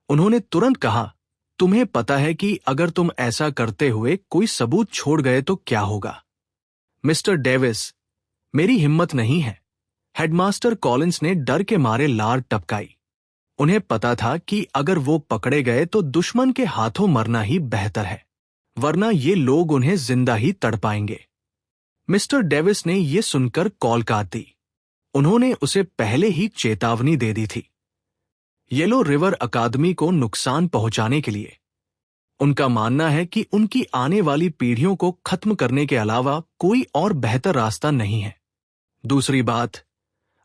उन्होंने तुरंत कहा, तुम्हें पता है कि अगर तुम ऐसा करते हुए कोई सबूत छोड़ गए तो क्या होगा? मिस्टर डेविस, मेरी हिम्मत नहीं है। हेडमास्टर कॉलिंस ने डर के मारे लार टपकाई। उन्हें पता था कि अगर वो पकड़े गए तो दुश्मन के हाथों मरना ही बेहतर है, वरना ये लोग उन्हें जिंदा ही तड़पाएंगे। मिस्टर डेविस ने यह सुनकर कॉल काट दी। उन्होंने उसे पहले ही चेतावनी दे दी थी। येलो रिवर अकादमी को नुकसान पहुंचाने के लिए उनका मानना है कि उनकी आने वाली पीढ़ियों को खत्म करने के अलावा कोई और बेहतर रास्ता नहीं है। दूसरी बात,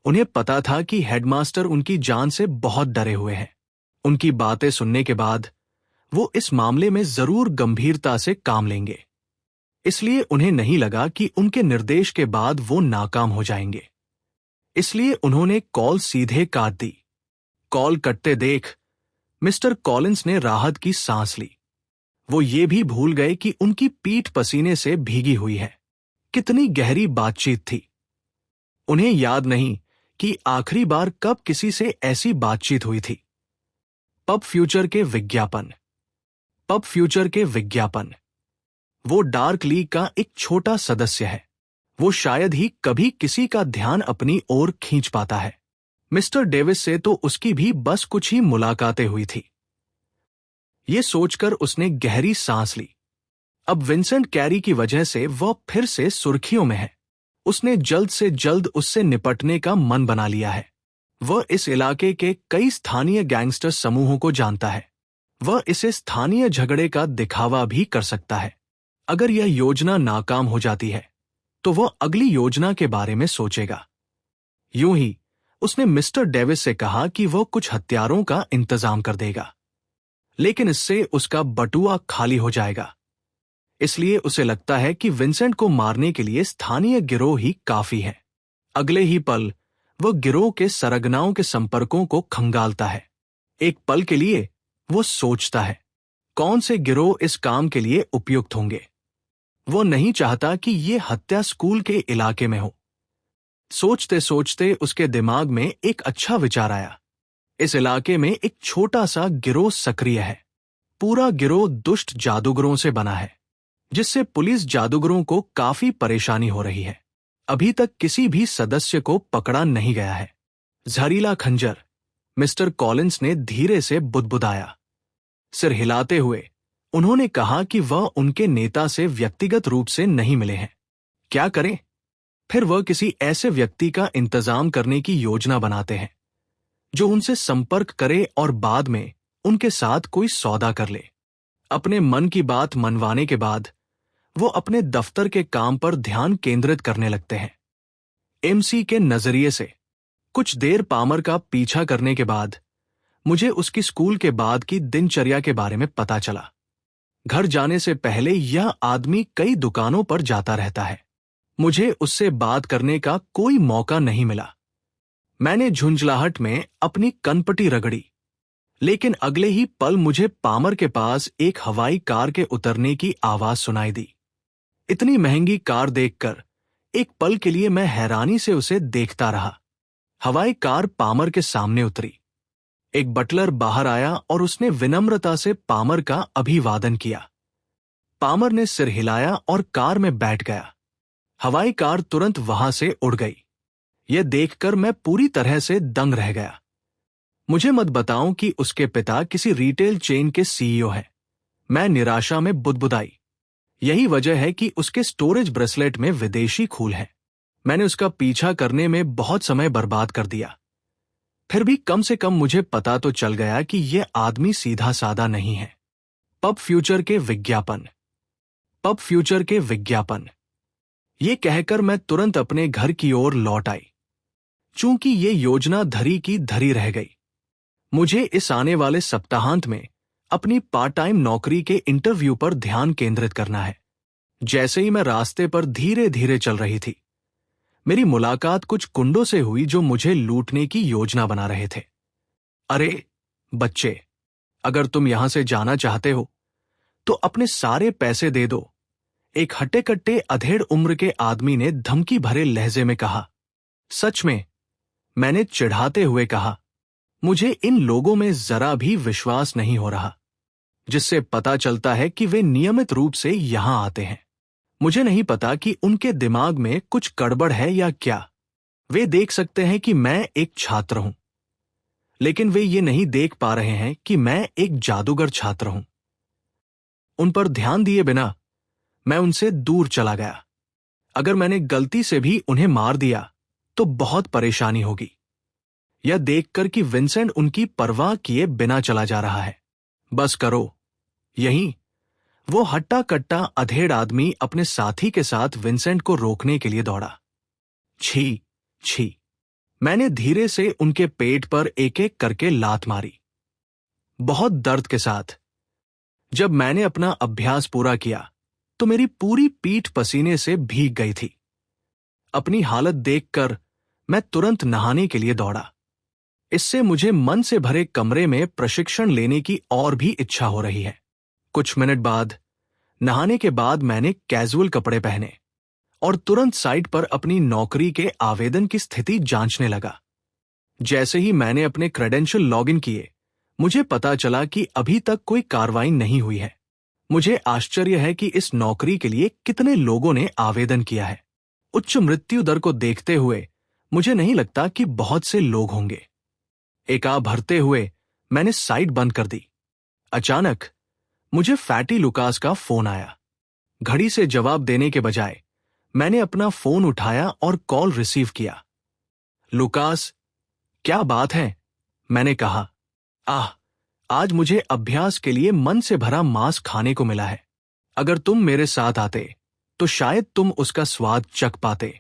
उन्हें पता था कि हेडमास्टर उनकी जान से बहुत डरे हुए हैं। उनकी बातें सुनने के बाद वो इस मामले में जरूर गंभीरता से काम लेंगे। इसलिए उन्हें नहीं लगा कि उनके निर्देश के बाद वो नाकाम हो जाएंगे। इसलिए उन्होंने कॉल सीधे काट दी। कॉल कटते देख मिस्टर कॉलिंस ने राहत की सांस ली। वो ये भी भूल गए कि उनकी पीठ पसीने से भीगी हुई है। कितनी गहरी बातचीत थी। उन्हें याद नहीं कि आखिरी बार कब किसी से ऐसी बातचीत हुई थी। पब फ्यूचर के विज्ञापन। पब फ्यूचर के विज्ञापन। वो डार्क लीग का एक छोटा सदस्य है। वो शायद ही कभी किसी का ध्यान अपनी ओर खींच पाता है। मिस्टर डेविस से तो उसकी भी बस कुछ ही मुलाकातें हुई थी। ये सोचकर उसने गहरी सांस ली। अब विंसेंट कैरी की वजह से वह फिर से सुर्खियों में है। उसने जल्द से जल्द उससे निपटने का मन बना लिया है। वह इस इलाके के कई स्थानीय गैंगस्टर समूहों को जानता है। वह इसे स्थानीय झगड़े का दिखावा भी कर सकता है। अगर यह योजना नाकाम हो जाती है तो वह अगली योजना के बारे में सोचेगा। यूं ही उसने मिस्टर डेविस से कहा कि वह कुछ हथियारों का इंतजाम कर देगा, लेकिन इससे उसका बटुआ खाली हो जाएगा। इसलिए उसे लगता है कि विंसेंट को मारने के लिए स्थानीय गिरोह ही काफी है। अगले ही पल वह गिरोह के सरगनाओं के संपर्कों को खंगालता है। एक पल के लिए वो सोचता है, कौन से गिरोह इस काम के लिए उपयुक्त होंगे। वो नहीं चाहता कि ये हत्या स्कूल के इलाके में हो। सोचते सोचते उसके दिमाग में एक अच्छा विचार आया। इस इलाके में एक छोटा सा गिरोह सक्रिय है। पूरा गिरोह दुष्ट जादूगरों से बना है, जिससे पुलिस जादूगरों को काफी परेशानी हो रही है। अभी तक किसी भी सदस्य को पकड़ा नहीं गया है। जहरीला खंजर, मिस्टर कॉलिंस ने धीरे से बुदबुदाया। सिर हिलाते हुए उन्होंने कहा कि वह उनके नेता से व्यक्तिगत रूप से नहीं मिले हैं। क्या करें? फिर वह किसी ऐसे व्यक्ति का इंतजाम करने की योजना बनाते हैं जो उनसे संपर्क करे और बाद में उनके साथ कोई सौदा कर ले। अपने मन की बात मनवाने के बाद वो अपने दफ्तर के काम पर ध्यान केंद्रित करने लगते हैं। एमसी के नजरिए से कुछ देर पामर का पीछा करने के बाद मुझे उसकी स्कूल के बाद की दिनचर्या के बारे में पता चला। घर जाने से पहले यह आदमी कई दुकानों पर जाता रहता है। मुझे उससे बात करने का कोई मौका नहीं मिला। मैंने झुंझलाहट में अपनी कनपटी रगड़ी, लेकिन अगले ही पल मुझे पामर के पास एक हवाई कार के उतरने की आवाज सुनाई दी। इतनी महंगी कार देखकर एक पल के लिए मैं हैरानी से उसे देखता रहा। हवाई कार पामर के सामने उतरी। एक बटलर बाहर आया और उसने विनम्रता से पामर का अभिवादन किया। पामर ने सिर हिलाया और कार में बैठ गया। हवाई कार तुरंत वहां से उड़ गई। यह देखकर मैं पूरी तरह से दंग रह गया। मुझे मत बताऊं कि उसके पिता किसी रिटेल चेन के सीईओ हैं। मैं निराशा में बुदबुदाई। यही वजह है कि उसके स्टोरेज ब्रेसलेट में विदेशी खूल है। मैंने उसका पीछा करने में बहुत समय बर्बाद कर दिया। फिर भी कम से कम मुझे पता तो चल गया कि यह आदमी सीधा साधा नहीं है। पब फ्यूचर के विज्ञापन। पब फ्यूचर के विज्ञापन। ये कहकर मैं तुरंत अपने घर की ओर लौट आई। चूंकि ये योजना धरी की धरी रह गई। मुझे इस आने वाले सप्ताहांत में अपनी पार्ट टाइम नौकरी के इंटरव्यू पर ध्यान केंद्रित करना है। जैसे ही मैं रास्ते पर धीरे धीरे चल रही थी, मेरी मुलाकात कुछ गुंडों से हुई जो मुझे लूटने की योजना बना रहे थे। अरे बच्चे, अगर तुम यहां से जाना चाहते हो तो अपने सारे पैसे दे दो, एक हट्टे कट्टे अधेड़ उम्र के आदमी ने धमकी भरे लहजे में कहा। सच में, मैंने चिढ़ाते हुए कहा। मुझे इन लोगों में जरा भी विश्वास नहीं हो रहा, जिससे पता चलता है कि वे नियमित रूप से यहां आते हैं। मुझे नहीं पता कि उनके दिमाग में कुछ गड़बड़ है या क्या। वे देख सकते हैं कि मैं एक छात्र हूं, लेकिन वे ये नहीं देख पा रहे हैं कि मैं एक जादूगर छात्र हूं। उन पर ध्यान दिए बिना मैं उनसे दूर चला गया। अगर मैंने गलती से भी उन्हें मार दिया तो बहुत परेशानी होगी। यह देखकर कि विंसेंट उनकी परवाह किए बिना चला जा रहा है। बस करो। यहीं वो हट्टा कट्टा अधेड़ आदमी अपने साथी के साथ विंसेंट को रोकने के लिए दौड़ा। छी छी। मैंने धीरे से उनके पेट पर एक एक करके लात मारी, बहुत दर्द के साथ। जब मैंने अपना अभ्यास पूरा किया तो मेरी पूरी पीठ पसीने से भीग गई थी। अपनी हालत देखकर मैं तुरंत नहाने के लिए दौड़ा। इससे मुझे मन से भरे कमरे में प्रशिक्षण लेने की और भी इच्छा हो रही है। कुछ मिनट बाद नहाने के बाद मैंने कैजुअल कपड़े पहने और तुरंत साइट पर अपनी नौकरी के आवेदन की स्थिति जांचने लगा। जैसे ही मैंने अपने क्रेडेंशियल लॉगिन किए, मुझे पता चला कि अभी तक कोई कार्रवाई नहीं हुई है। मुझे आश्चर्य है कि इस नौकरी के लिए कितने लोगों ने आवेदन किया है। उच्च मृत्यु दर को देखते हुए मुझे नहीं लगता कि बहुत से लोग होंगे। एका भरते हुए मैंने साइट बंद कर दी। अचानक मुझे फैटी लुकास का फोन आया। घड़ी से जवाब देने के बजाय मैंने अपना फोन उठाया और कॉल रिसीव किया। लुकास, क्या बात है? मैंने कहा। आज मुझे अभ्यास के लिए मन से भरा मांस खाने को मिला है। अगर तुम मेरे साथ आते तो शायद तुम उसका स्वाद चख पाते,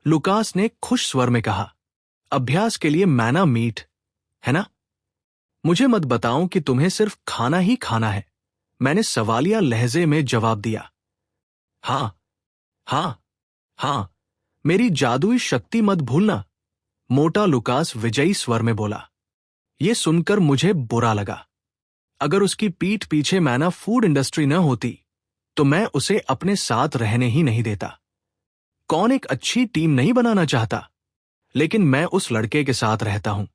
लुकास ने खुश स्वर में कहा। अभ्यास के लिए मैना मीट, है ना? मुझे मत बताओ कि तुम्हें सिर्फ खाना ही खाना है, मैंने सवालिया लहजे में जवाब दिया। हाँ हाँ हाँ, मेरी जादुई शक्ति मत भूलना, मोटा लुकास विजयी स्वर में बोला। यह सुनकर मुझे बुरा लगा। अगर उसकी पीठ पीछे मैना फूड इंडस्ट्री न होती तो मैं उसे अपने साथ रहने ही नहीं देता। कौन एक अच्छी टीम नहीं बनाना चाहता? लेकिन मैं उस लड़के के साथ रहता हूं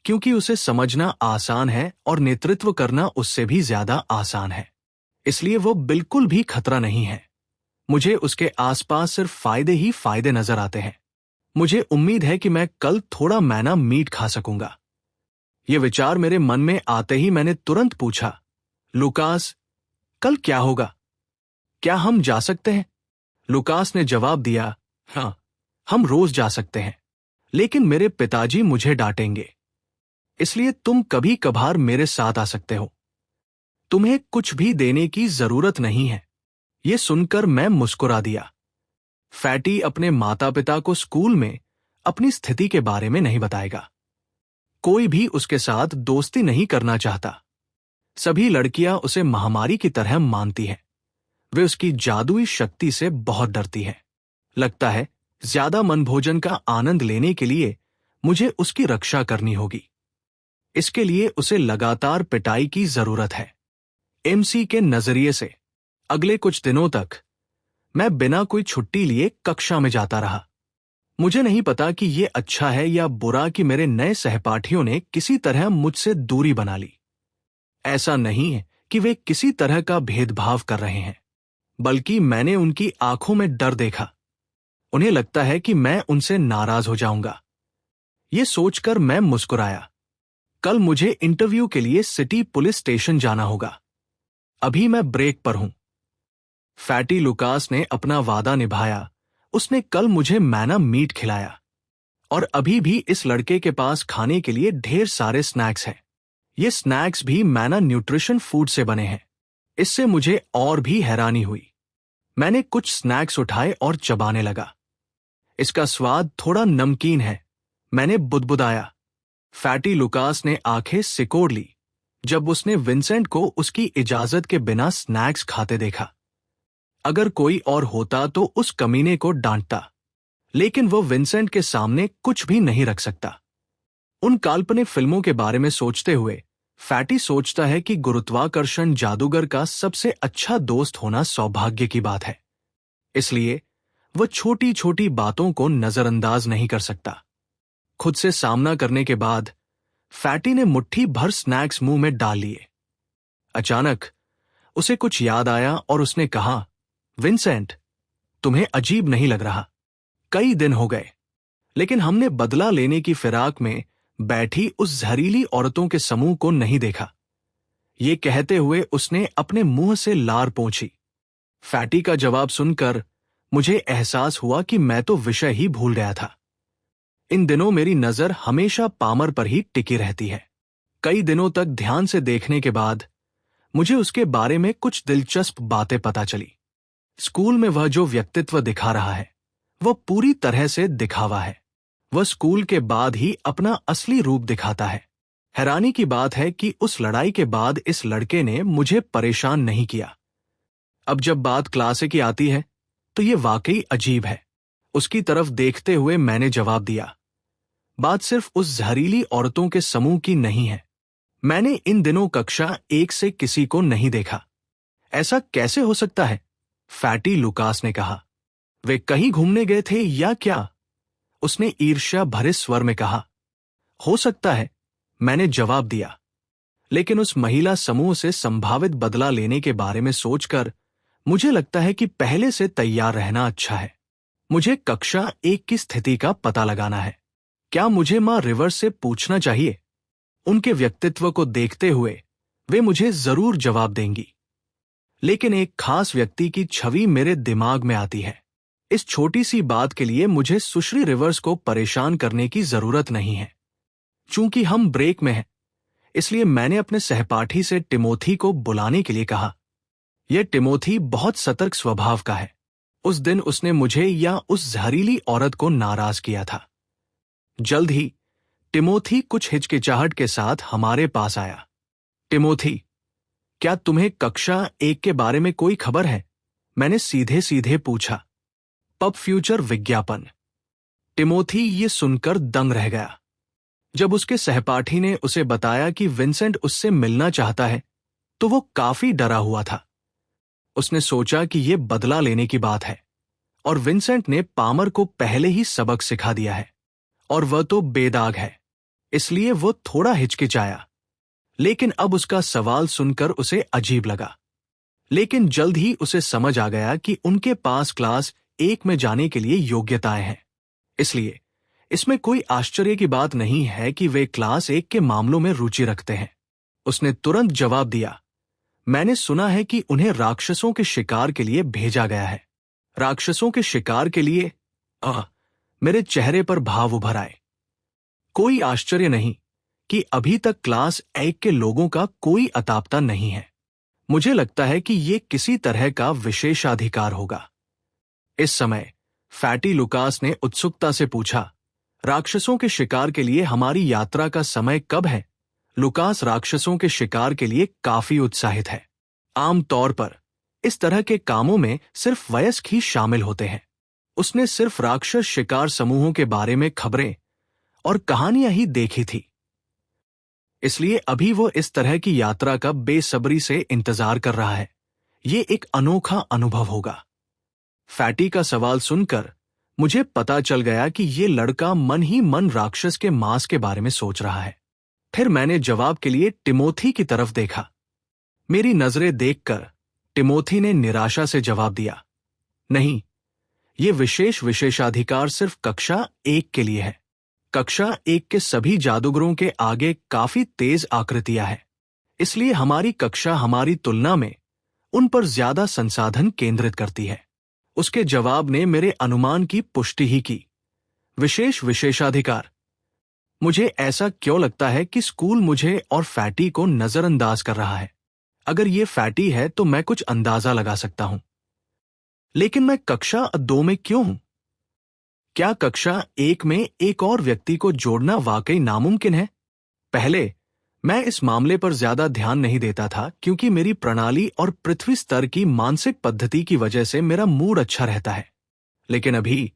क्योंकि उसे समझना आसान है और नेतृत्व करना उससे भी ज्यादा आसान है। इसलिए वो बिल्कुल भी खतरा नहीं है। मुझे उसके आसपास सिर्फ फायदे ही फायदे नजर आते हैं। मुझे उम्मीद है कि मैं कल थोड़ा मैना मीट खा सकूंगा। यह विचार मेरे मन में आते ही मैंने तुरंत पूछा, लुकास, कल क्या होगा? क्या हम जा सकते हैं? लुकास ने जवाब दिया, हाँ, हम रोज जा सकते हैं, लेकिन मेरे पिताजी मुझे डांटेंगे, इसलिए तुम कभी कभार मेरे साथ आ सकते हो। तुम्हें कुछ भी देने की जरूरत नहीं है। यह सुनकर मैं मुस्कुरा दिया। फैटी अपने माता पिता को स्कूल में अपनी स्थिति के बारे में नहीं बताएगा। कोई भी उसके साथ दोस्ती नहीं करना चाहता। सभी लड़कियां उसे महामारी की तरह मानती हैं। वे उसकी जादुई शक्ति से बहुत डरती हैं। लगता है ज्यादा मनभोजन का आनंद लेने के लिए मुझे उसकी रक्षा करनी होगी। इसके लिए उसे लगातार पिटाई की जरूरत है। एमसी के नजरिए से अगले कुछ दिनों तक मैं बिना कोई छुट्टी लिए कक्षा में जाता रहा। मुझे नहीं पता कि यह अच्छा है या बुरा कि मेरे नए सहपाठियों ने किसी तरह मुझसे दूरी बना ली। ऐसा नहीं है कि वे किसी तरह का भेदभाव कर रहे हैं, बल्कि मैंने उनकी आंखों में डर देखा। उन्हें लगता है कि मैं उनसे नाराज हो जाऊंगा। यह सोचकर मैं मुस्कुराया। कल मुझे इंटरव्यू के लिए सिटी पुलिस स्टेशन जाना होगा। अभी मैं ब्रेक पर हूं। फैटी लुकास ने अपना वादा निभाया। उसने कल मुझे मैना मीट खिलाया और अभी भी इस लड़के के पास खाने के लिए ढेर सारे स्नैक्स हैं। ये स्नैक्स भी मैना न्यूट्रिशन फूड से बने हैं। इससे मुझे और भी हैरानी हुई। मैंने कुछ स्नैक्स उठाए और चबाने लगा। इसका स्वाद थोड़ा नमकीन है, मैंने बुदबुदाया। फैटी लुकास ने आंखें सिकोड़ ली जब उसने विंसेंट को उसकी इजाजत के बिना स्नैक्स खाते देखा। अगर कोई और होता तो उस कमीने को डांटता, लेकिन वो विंसेंट के सामने कुछ भी नहीं रख सकता। उन काल्पनिक फिल्मों के बारे में सोचते हुए फैटी सोचता है कि गुरुत्वाकर्षण जादूगर का सबसे अच्छा दोस्त होना सौभाग्य की बात है। इसलिए वह छोटी छोटी बातों को नजरअंदाज नहीं कर सकता। खुद से सामना करने के बाद फैटी ने मुट्ठी भर स्नैक्स मुंह में डाल लिए। अचानक उसे कुछ याद आया और उसने कहा, विंसेंट, तुम्हें अजीब नहीं लग रहा? कई दिन हो गए, लेकिन हमने बदला लेने की फिराक में बैठी उस जहरीली औरतों के समूह को नहीं देखा। ये कहते हुए उसने अपने मुंह से लार पोंछी। फैटी का जवाब सुनकर मुझे एहसास हुआ कि मैं तो विषय ही भूल गया था। इन दिनों मेरी नजर हमेशा पामर पर ही टिकी रहती है। कई दिनों तक ध्यान से देखने के बाद मुझे उसके बारे में कुछ दिलचस्प बातें पता चली। स्कूल में वह जो व्यक्तित्व दिखा रहा है वह पूरी तरह से दिखावा है। वह स्कूल के बाद ही अपना असली रूप दिखाता है। हैरानी की बात है कि उस लड़ाई के बाद इस लड़के ने मुझे परेशान नहीं किया। अब जब बात क्लासे की आती है तो ये वाकई अजीब है। उसकी तरफ देखते हुए मैंने जवाब दिया, बात सिर्फ उस जहरीली औरतों के समूह की नहीं है। मैंने इन दिनों कक्षा 1 से किसी को नहीं देखा। ऐसा कैसे हो सकता है? फैटी लुकास ने कहा। वे कहीं घूमने गए थे या क्या? उसने ईर्ष्या भरे स्वर में कहा। हो सकता है, मैंने जवाब दिया। लेकिन उस महिला समूह से संभावित बदला लेने के बारे में सोचकर मुझे लगता है कि पहले से तैयार रहना अच्छा है। मुझे कक्षा 1 की स्थिति का पता लगाना है। क्या मुझे मां रिवर्स से पूछना चाहिए? उनके व्यक्तित्व को देखते हुए वे मुझे जरूर जवाब देंगी। लेकिन एक खास व्यक्ति की छवि मेरे दिमाग में आती है। इस छोटी सी बात के लिए मुझे सुश्री रिवर्स को परेशान करने की जरूरत नहीं है। चूंकि हम ब्रेक में हैं, इसलिए मैंने अपने सहपाठी से टिमोथी को बुलाने के लिए कहा। यह टिमोथी बहुत सतर्क स्वभाव का है। उस दिन उसने मुझे या उस जहरीली औरत को नाराज किया था। जल्द ही टिमोथी कुछ हिचकिचाहट के साथ हमारे पास आया। टिमोथी, क्या तुम्हें कक्षा 1 के बारे में कोई खबर है? मैंने सीधे सीधे पूछा। पब फ्यूचर विज्ञापन। टिमोथी ये सुनकर दंग रह गया। जब उसके सहपाठी ने उसे बताया कि विंसेंट उससे मिलना चाहता है तो वो काफी डरा हुआ था। उसने सोचा कि यह बदला लेने की बात है और विंसेंट ने पामर को पहले ही सबक सिखा दिया है और वह तो बेदाग है, इसलिए वो थोड़ा हिचकिचाया। लेकिन अब उसका सवाल सुनकर उसे अजीब लगा। लेकिन जल्द ही उसे समझ आ गया कि उनके पास क्लास 1 में जाने के लिए योग्यताएं हैं। इसलिए इसमें कोई आश्चर्य की बात नहीं है कि वे क्लास 1 के मामलों में रुचि रखते हैं। उसने तुरंत जवाब दिया, मैंने सुना है कि उन्हें राक्षसों के शिकार के लिए भेजा गया है। राक्षसों के शिकार के लिए? मेरे चेहरे पर भाव उभर आए। कोई आश्चर्य नहीं कि अभी तक क्लास 1 के लोगों का कोई अतापता नहीं है। मुझे लगता है कि ये किसी तरह का विशेषाधिकार होगा। इस समय फैटी लुकास ने उत्सुकता से पूछा, राक्षसों के शिकार के लिए हमारी यात्रा का समय कब है? लुकास राक्षसों के शिकार के लिए काफी उत्साहित है। आम तौर पर इस तरह के कामों में सिर्फ वयस्क ही शामिल होते हैं। उसने सिर्फ राक्षस शिकार समूहों के बारे में खबरें और कहानियां ही देखी थी, इसलिए अभी वो इस तरह की यात्रा का बेसब्री से इंतजार कर रहा है। ये एक अनोखा अनुभव होगा। फैटी का सवाल सुनकर मुझे पता चल गया कि ये लड़का मन ही मन राक्षस के मांस के बारे में सोच रहा है। फिर मैंने जवाब के लिए टिमोथी की तरफ देखा। मेरी नजरें देखकर टिमोथी ने निराशा से जवाब दिया, नहीं, ये विशेषाधिकार सिर्फ कक्षा 1 के लिए है। कक्षा 1 के सभी जादूगरों के आगे काफी तेज आकृतियां हैं, इसलिए हमारी कक्षा हमारी तुलना में उन पर ज्यादा संसाधन केंद्रित करती है। उसके जवाब ने मेरे अनुमान की पुष्टि ही की। विशेषाधिकार। मुझे ऐसा क्यों लगता है कि स्कूल मुझे और फैटी को नजरअंदाज कर रहा है? अगर ये फैटी है तो मैं कुछ अंदाजा लगा सकता हूं, लेकिन मैं कक्षा 2 में क्यों हूं? क्या कक्षा 1 में एक और व्यक्ति को जोड़ना वाकई नामुमकिन है? पहले मैं इस मामले पर ज्यादा ध्यान नहीं देता था क्योंकि मेरी प्रणाली और पृथ्वी स्तर की मानसिक पद्धति की वजह से मेरा मूड अच्छा रहता है। लेकिन अभी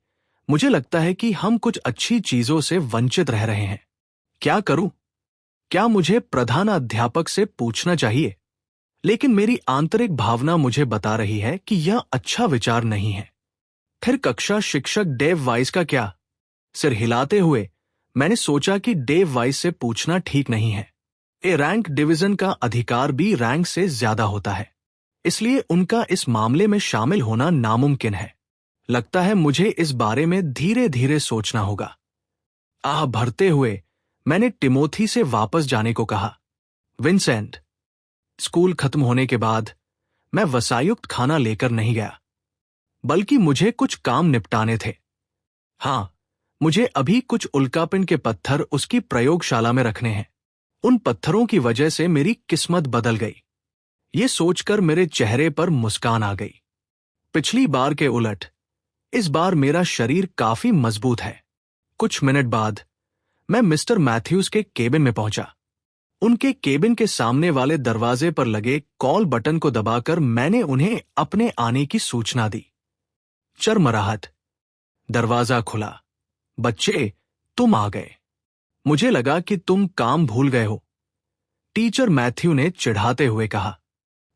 मुझे लगता है कि हम कुछ अच्छी चीजों से वंचित रह रहे हैं। क्या करूं? क्या मुझे प्रधानाध्यापक से पूछना चाहिए? लेकिन मेरी आंतरिक भावना मुझे बता रही है कि यह अच्छा विचार नहीं है। फिर कक्षा शिक्षक डेव वाइस का क्या? सिर हिलाते हुए मैंने सोचा कि डेव वाइस से पूछना ठीक नहीं है। ए रैंक डिवीजन का अधिकार भी रैंक से ज्यादा होता है, इसलिए उनका इस मामले में शामिल होना नामुमकिन है। लगता है मुझे इस बारे में धीरे धीरे सोचना होगा। आह भरते हुए मैंने टिमोथी से वापस जाने को कहा। विंसेंट, स्कूल खत्म होने के बाद मैं वसायुक्त खाना लेकर नहीं गया। बल्कि मुझे कुछ काम निपटाने थे। हाँ, मुझे अभी कुछ उल्कापिंड के पत्थर उसकी प्रयोगशाला में रखने हैं। उन पत्थरों की वजह से मेरी किस्मत बदल गई। ये सोचकर मेरे चेहरे पर मुस्कान आ गई। पिछली बार के उलट इस बार मेरा शरीर काफी मजबूत है। कुछ मिनट बाद मैं मिस्टर मैथ्यूज के केबिन में पहुंचा। उनके केबिन के सामने वाले दरवाजे पर लगे कॉल बटन को दबाकर मैंने उन्हें अपने आने की सूचना दी। चरमराहट। दरवाजा खुला। बच्चे, तुम आ गए। मुझे लगा कि तुम काम भूल गए हो, टीचर मैथ्यू ने चिढ़ाते हुए कहा।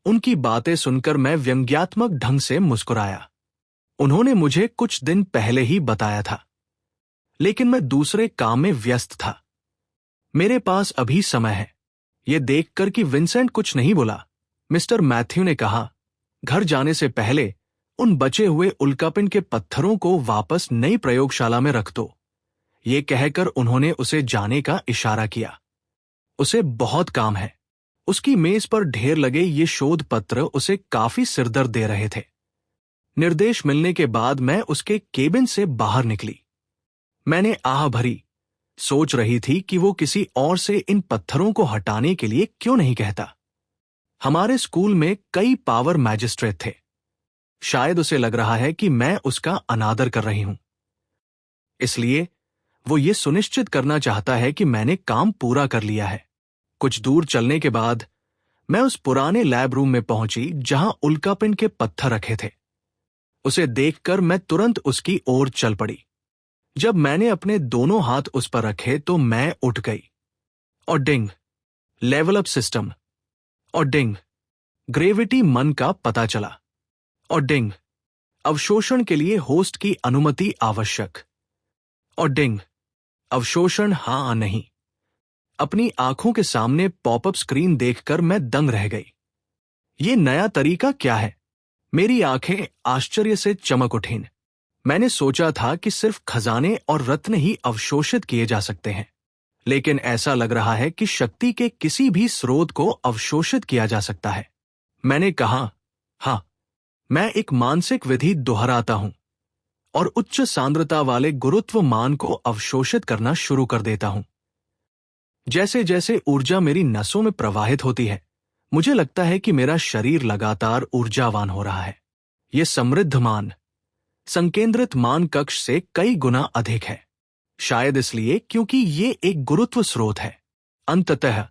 उनकी बातें सुनकर मैं व्यंग्यात्मक ढंग से मुस्कुराया। उन्होंने मुझे कुछ दिन पहले ही बताया था, लेकिन मैं दूसरे काम में व्यस्त था। मेरे पास अभी समय है। यह देखकर कि विंसेंट कुछ नहीं बोला, मिस्टर मैथ्यू ने कहा, घर जाने से पहले उन बचे हुए उल्कापिंड के पत्थरों को वापस नई प्रयोगशाला में रख दो। ये कहकर उन्होंने उसे जाने का इशारा किया। उसे बहुत काम है। उसकी मेज पर ढेर लगे ये शोध पत्र उसे काफी सिरदर्द दे रहे थे। निर्देश मिलने के बाद मैं उसके केबिन से बाहर निकली। मैंने आह भरी, सोच रही थी कि वो किसी और से इन पत्थरों को हटाने के लिए क्यों नहीं कहता। हमारे स्कूल में कई पावर मैजिस्ट्रेट थे। शायद उसे लग रहा है कि मैं उसका अनादर कर रही हूं, इसलिए वो ये सुनिश्चित करना चाहता है कि मैंने काम पूरा कर लिया है। कुछ दूर चलने के बाद मैं उस पुराने लैब रूम में पहुंची जहां उल्कापिंड के पत्थर रखे थे। उसे देखकर मैं तुरंत उसकी ओर चल पड़ी। जब मैंने अपने दोनों हाथ उस पर रखे तो मैं उठ गई। और डिंग, लेवल अप सिस्टम। और डिंग, ग्रेविटी मन का पता चला। और डिंग, अवशोषण के लिए होस्ट की अनुमति आवश्यक। और डिंग, अवशोषण हाँ नहीं। अपनी आंखों के सामने पॉपअप स्क्रीन देखकर मैं दंग रह गई। ये नया तरीका क्या है? मेरी आंखें आश्चर्य से चमक उठीं। मैंने सोचा था कि सिर्फ खजाने और रत्न ही अवशोषित किए जा सकते हैं, लेकिन ऐसा लग रहा है कि शक्ति के किसी भी स्रोत को अवशोषित किया जा सकता है। मैंने कहा, हाँ, मैं एक मानसिक विधि दोहराता हूं और उच्च सांद्रता वाले गुरुत्व मान को अवशोषित करना शुरू कर देता हूं। जैसे जैसे ऊर्जा मेरी नसों में प्रवाहित होती है, मुझे लगता है कि मेरा शरीर लगातार ऊर्जावान हो रहा है। यह समृद्ध मान संकेंद्रित मान कक्ष से कई गुना अधिक है, शायद इसलिए क्योंकि ये एक गुरुत्व स्रोत है। अंततः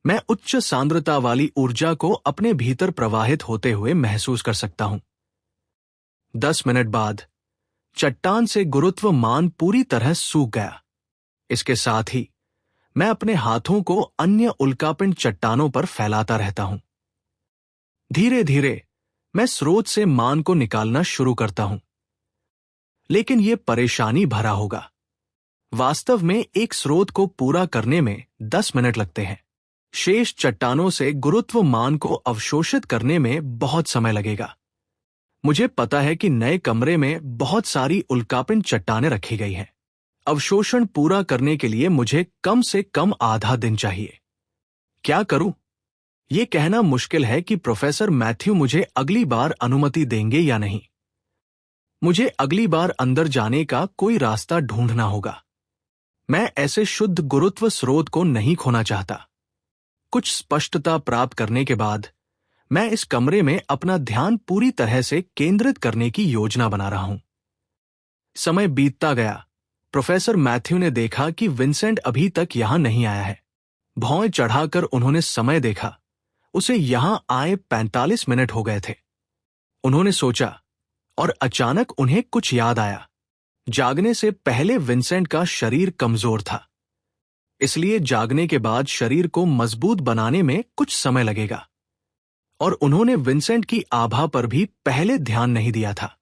मैं उच्च सांद्रता वाली ऊर्जा को अपने भीतर प्रवाहित होते हुए महसूस कर सकता हूं। 10 मिनट बाद चट्टान से गुरुत्व मान पूरी तरह सूख गया। इसके साथ ही मैं अपने हाथों को अन्य उल्कापिंड चट्टानों पर फैलाता रहता हूं। धीरे धीरे मैं स्रोत से मान को निकालना शुरू करता हूं, लेकिन यह परेशानी भरा होगा। वास्तव में एक स्रोत को पूरा करने में 10 मिनट लगते हैं। शेष चट्टानों से गुरुत्व मान को अवशोषित करने में बहुत समय लगेगा। मुझे पता है कि नए कमरे में बहुत सारी उल्कापिंड चट्टानें रखी गई हैं। अवशोषण पूरा करने के लिए मुझे कम से कम आधा दिन चाहिए। क्या करूं? यह कहना मुश्किल है कि प्रोफेसर मैथ्यू मुझे अगली बार अनुमति देंगे या नहीं। मुझे अगली बार अंदर जाने का कोई रास्ता ढूंढना होगा। मैं ऐसे शुद्ध गुरुत्व स्रोत को नहीं खोना चाहता। कुछ स्पष्टता प्राप्त करने के बाद मैं इस कमरे में अपना ध्यान पूरी तरह से केंद्रित करने की योजना बना रहा हूं। समय बीतता गया। प्रोफेसर मैथ्यू ने देखा कि विंसेंट अभी तक यहां नहीं आया है। भौं चढ़ाकर उन्होंने समय देखा। उसे यहां आए 45 मिनट हो गए थे। उन्होंने सोचा, और अचानक उन्हें कुछ याद आया। जागने से पहले विंसेंट का शरीर कमजोर था, इसलिए जागने के बाद शरीर को मजबूत बनाने में कुछ समय लगेगा। और उन्होंने विंसेंट की आभा पर भी पहले ध्यान नहीं दिया था।